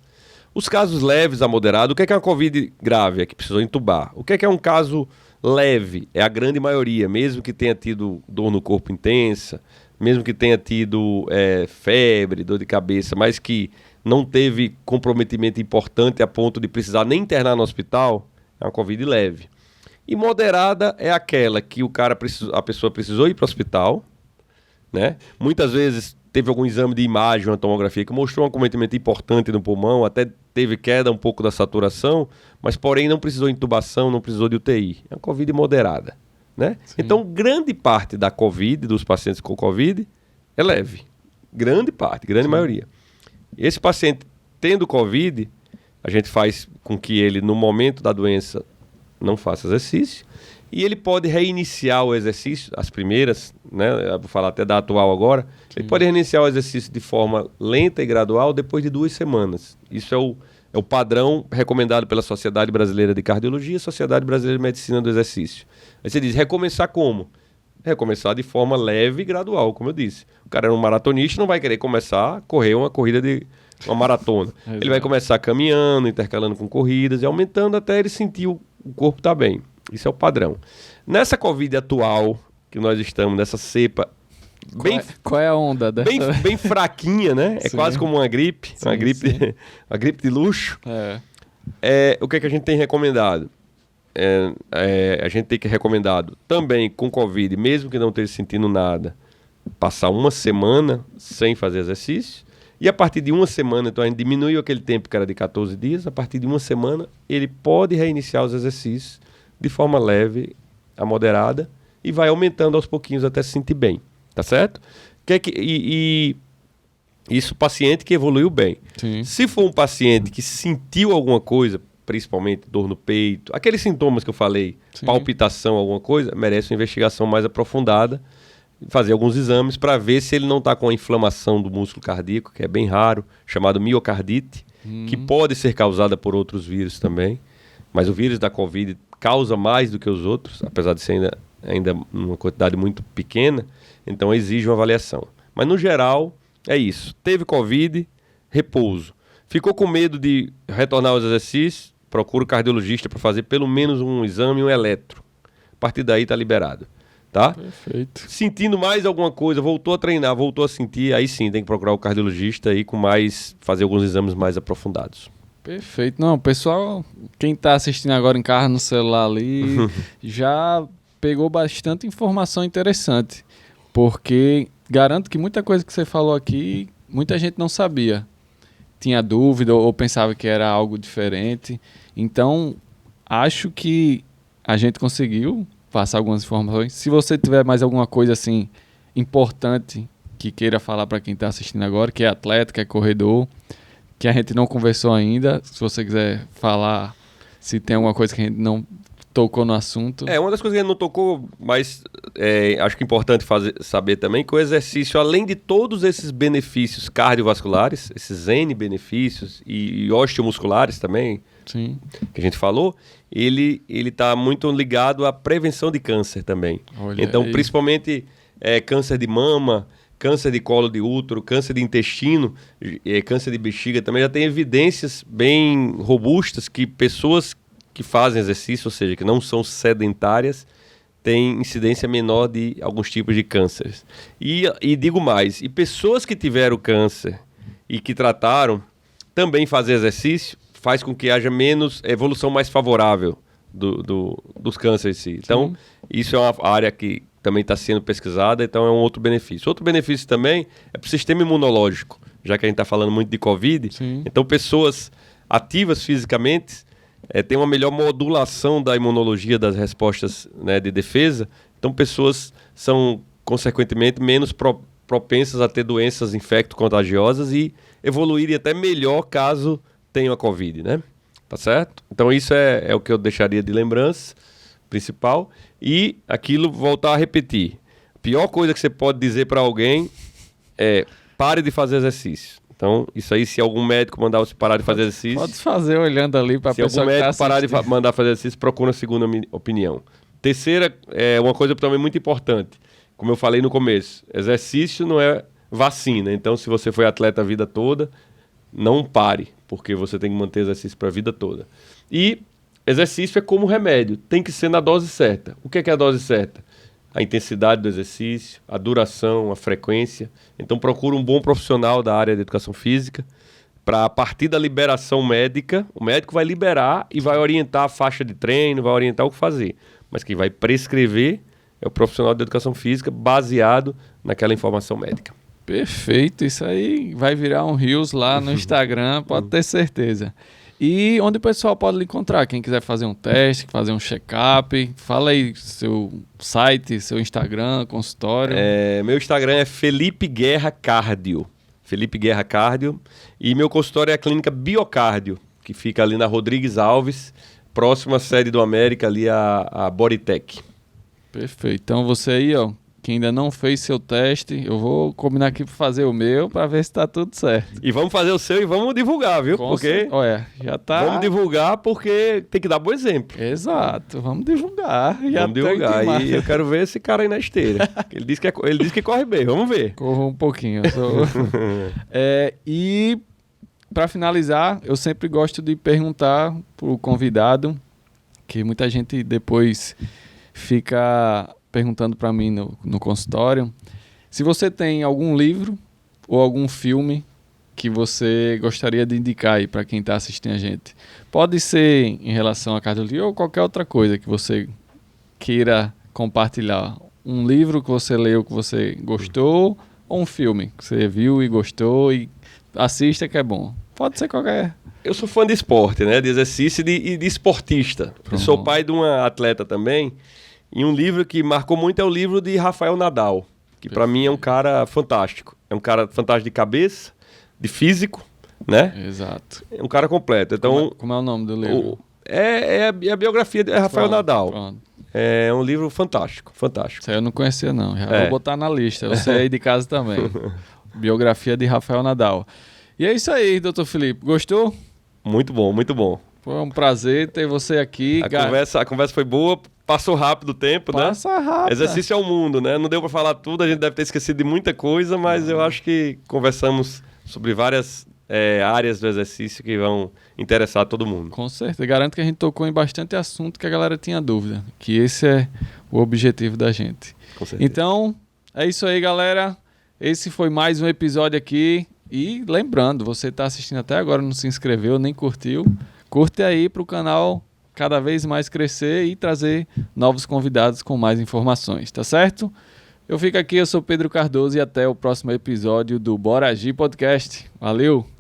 [SPEAKER 2] Os casos leves a moderado, o que é uma Covid grave? É que precisou entubar. O que é um caso leve? É a grande maioria, mesmo que tenha tido dor no corpo intensa, mesmo que tenha tido febre, dor de cabeça, mas que não teve comprometimento importante a ponto de precisar nem internar no hospital, é uma Covid leve. E moderada é aquela que a pessoa precisou ir para o hospital, né? Muitas vezes teve algum exame de imagem, uma tomografia que mostrou um acometimento importante no pulmão, até teve queda um pouco da saturação, mas porém não precisou de intubação, não precisou de UTI. É uma Covid moderada, né? Então, grande parte da Covid, dos pacientes com Covid, é leve. Grande parte, grande maioria. Esse paciente tendo Covid, a gente faz com que ele, no momento da doença, não faça exercício, e ele pode reiniciar o exercício, as primeiras, né? Eu vou falar até da atual agora. Sim. Ele pode reiniciar o exercício de forma lenta e gradual depois de 2 semanas. Isso é o padrão recomendado pela Sociedade Brasileira de Cardiologia e Sociedade Brasileira de Medicina do Exercício. Aí você diz, recomeçar como? Recomeçar de forma leve e gradual, como eu disse. O cara é um maratonista, não vai querer começar a correr uma corrida de uma maratona. Ele vai começar caminhando, intercalando com corridas e aumentando até ele sentir o corpo tá bem. Isso é o padrão. Nessa Covid atual que nós estamos, nessa cepa
[SPEAKER 1] qual é a onda dessa?
[SPEAKER 2] Bem fraquinha, né? É quase como uma gripe,
[SPEAKER 1] sim,
[SPEAKER 2] uma gripe de luxo. O que a gente tem recomendado? A gente tem que recomendado também com Covid, mesmo que não esteja sentindo nada, passar 1 semana sem fazer exercício. E a partir de 1 semana, então a gente diminuiu aquele tempo que era de 14 dias, a partir de 1 semana ele pode reiniciar os exercícios de forma leve a moderada e vai aumentando aos pouquinhos até se sentir bem, tá certo? Isso paciente que evoluiu bem.
[SPEAKER 1] Sim.
[SPEAKER 2] Se for um paciente que sentiu alguma coisa, principalmente dor no peito, aqueles sintomas que eu falei,
[SPEAKER 1] Sim.
[SPEAKER 2] palpitação, alguma coisa, merece uma investigação mais aprofundada, fazer alguns exames para ver se ele não está com a inflamação do músculo cardíaco, que é bem raro, chamado miocardite, que pode ser causada por outros vírus também, mas o vírus da Covid causa mais do que os outros, apesar de ser ainda uma quantidade muito pequena, então exige uma avaliação. Mas no geral, é isso. Teve Covid, repouso. Ficou com medo de retornar aos exercícios, procura o cardiologista para fazer pelo menos um exame e um eletro. A partir daí está liberado. Tá?
[SPEAKER 1] Perfeito.
[SPEAKER 2] Sentindo mais alguma coisa, voltou a treinar, voltou a sentir, aí sim tem que procurar o cardiologista e fazer alguns exames mais aprofundados.
[SPEAKER 1] Perfeito. Não, pessoal, quem está assistindo agora em casa no celular ali, já pegou bastante informação interessante, porque garanto que muita coisa que você falou aqui, muita gente não sabia. Tinha dúvida ou pensava que era algo diferente. Então, acho que a gente conseguiu passar algumas informações. Se você tiver mais alguma coisa assim importante que queira falar para quem está assistindo agora, que é atleta, que é corredor, que a gente não conversou ainda, se você quiser falar, se tem alguma coisa que a gente não tocou no assunto.
[SPEAKER 2] Uma das coisas que a gente não tocou, mas acho que é importante saber também que o exercício, além de todos esses benefícios cardiovasculares, esses N benefícios e osteomusculares também,
[SPEAKER 1] sim,
[SPEAKER 2] que a gente falou, ele está muito ligado à prevenção de câncer também.
[SPEAKER 1] Olha
[SPEAKER 2] então,
[SPEAKER 1] aí.
[SPEAKER 2] principalmente câncer de mama, câncer de colo de útero, câncer de intestino, câncer de bexiga, também já tem evidências bem robustas que pessoas que fazem exercício, ou seja, que não são sedentárias, tem incidência menor de alguns tipos de cânceres. E digo mais, e pessoas que tiveram câncer e que trataram, também fazer exercício faz com que haja menos evolução mais favorável dos cânceres em si. Então, isso é uma área que também está sendo pesquisada, então é um outro benefício. Outro benefício também é para o sistema imunológico, já que a gente está falando muito de Covid.
[SPEAKER 1] Sim.
[SPEAKER 2] Então, pessoas ativas fisicamente têm uma melhor modulação da imunologia das respostas, né, de defesa. Então, pessoas são, consequentemente, menos propensas a ter doenças infecto-contagiosas e evoluírem até melhor caso tenham a Covid, né? Tá certo? Então, isso é o que eu deixaria de lembrança principal. E aquilo, voltar a repetir. A pior coisa que você pode dizer para alguém é pare de fazer exercício. Então, isso aí, se algum médico mandar você parar de fazer exercício...
[SPEAKER 1] Pode fazer olhando ali para a pessoa que
[SPEAKER 2] Se algum médico parar de mandar fazer exercício, procura uma segunda opinião. Terceira, é uma coisa também muito importante. Como eu falei no começo, exercício não é vacina. Então, se você foi atleta a vida toda, não pare, porque você tem que manter exercício para a vida toda. E exercício é como remédio, tem que ser na dose certa. O que é a dose certa? A intensidade do exercício, a duração, a frequência. Então procura um bom profissional da área de educação física para, a partir da liberação médica, o médico vai liberar e vai orientar a faixa de treino, vai orientar o que fazer. Mas quem vai prescrever é o profissional de educação física baseado naquela informação médica.
[SPEAKER 1] Perfeito, isso aí vai virar um Reels lá no Instagram, pode ter certeza. E onde o pessoal pode lhe encontrar? Quem quiser fazer um teste, fazer um check-up, fala aí seu site, seu Instagram, consultório.
[SPEAKER 2] Meu Instagram é Felipe Guerra Cardio. Felipe Guerra Cardio. E meu consultório é a clínica Biocardio, que fica ali na Rodrigues Alves, próxima à sede do América, ali a Bodytech.
[SPEAKER 1] Perfeito. Então você aí, ó, que ainda não fez seu teste, eu vou combinar aqui para fazer o meu para ver se tá tudo certo.
[SPEAKER 2] E vamos fazer o seu e vamos divulgar, viu?
[SPEAKER 1] Olha, já tá.
[SPEAKER 2] Vamos divulgar porque tem que dar bom exemplo.
[SPEAKER 1] Exato, vamos divulgar.
[SPEAKER 2] Vamos divulgar. E eu quero ver esse cara aí na esteira. Ele disse que corre bem, vamos ver.
[SPEAKER 1] Corro um pouquinho. E para finalizar, eu sempre gosto de perguntar pro convidado, que muita gente depois fica perguntando para mim no consultório, se você tem algum livro ou algum filme que você gostaria de indicar aí para quem está assistindo a gente. Pode ser em relação à cardiologia ou qualquer outra coisa que você queira compartilhar. Um livro que você leu que você gostou ou um filme que você viu e gostou e assista que é bom. Pode ser qualquer.
[SPEAKER 2] Eu sou fã de esporte, né? De exercício e de esportista. Eu sou pai de uma atleta também. E um livro que marcou muito é o livro de Rafael Nadal, que para mim é um cara fantástico. É um cara fantástico de cabeça, de físico, né?
[SPEAKER 1] Exato.
[SPEAKER 2] É um cara completo. Então,
[SPEAKER 1] como é o nome do livro?
[SPEAKER 2] É a biografia de Rafael Nadal.
[SPEAKER 1] Pronto.
[SPEAKER 2] É um livro fantástico, fantástico.
[SPEAKER 1] Isso aí eu não conhecia não, já vou botar na lista. Você aí de casa também. Biografia de Rafael Nadal. E é isso aí, doutor Felipe. Gostou?
[SPEAKER 2] Muito bom, muito bom.
[SPEAKER 1] Foi um prazer ter você aqui.
[SPEAKER 2] A conversa foi boa. Passou rápido o tempo, né?
[SPEAKER 1] Passa rápido.
[SPEAKER 2] Exercício é o mundo, né? Não deu para falar tudo, a gente deve ter esquecido de muita coisa, mas eu acho que conversamos sobre várias áreas do exercício que vão interessar todo mundo.
[SPEAKER 1] Com certeza. Garanto que a gente tocou em bastante assunto que a galera tinha dúvida. Que esse é o objetivo da gente.
[SPEAKER 2] Com certeza.
[SPEAKER 1] Então, é isso aí, galera. Esse foi mais um episódio aqui. E lembrando, você está assistindo até agora, não se inscreveu, nem curtiu. Curte aí para o canal cada vez mais crescer e trazer novos convidados com mais informações, tá certo? Eu fico aqui, eu sou Pedro Cardoso e até o próximo episódio do Bora Agir Podcast. Valeu!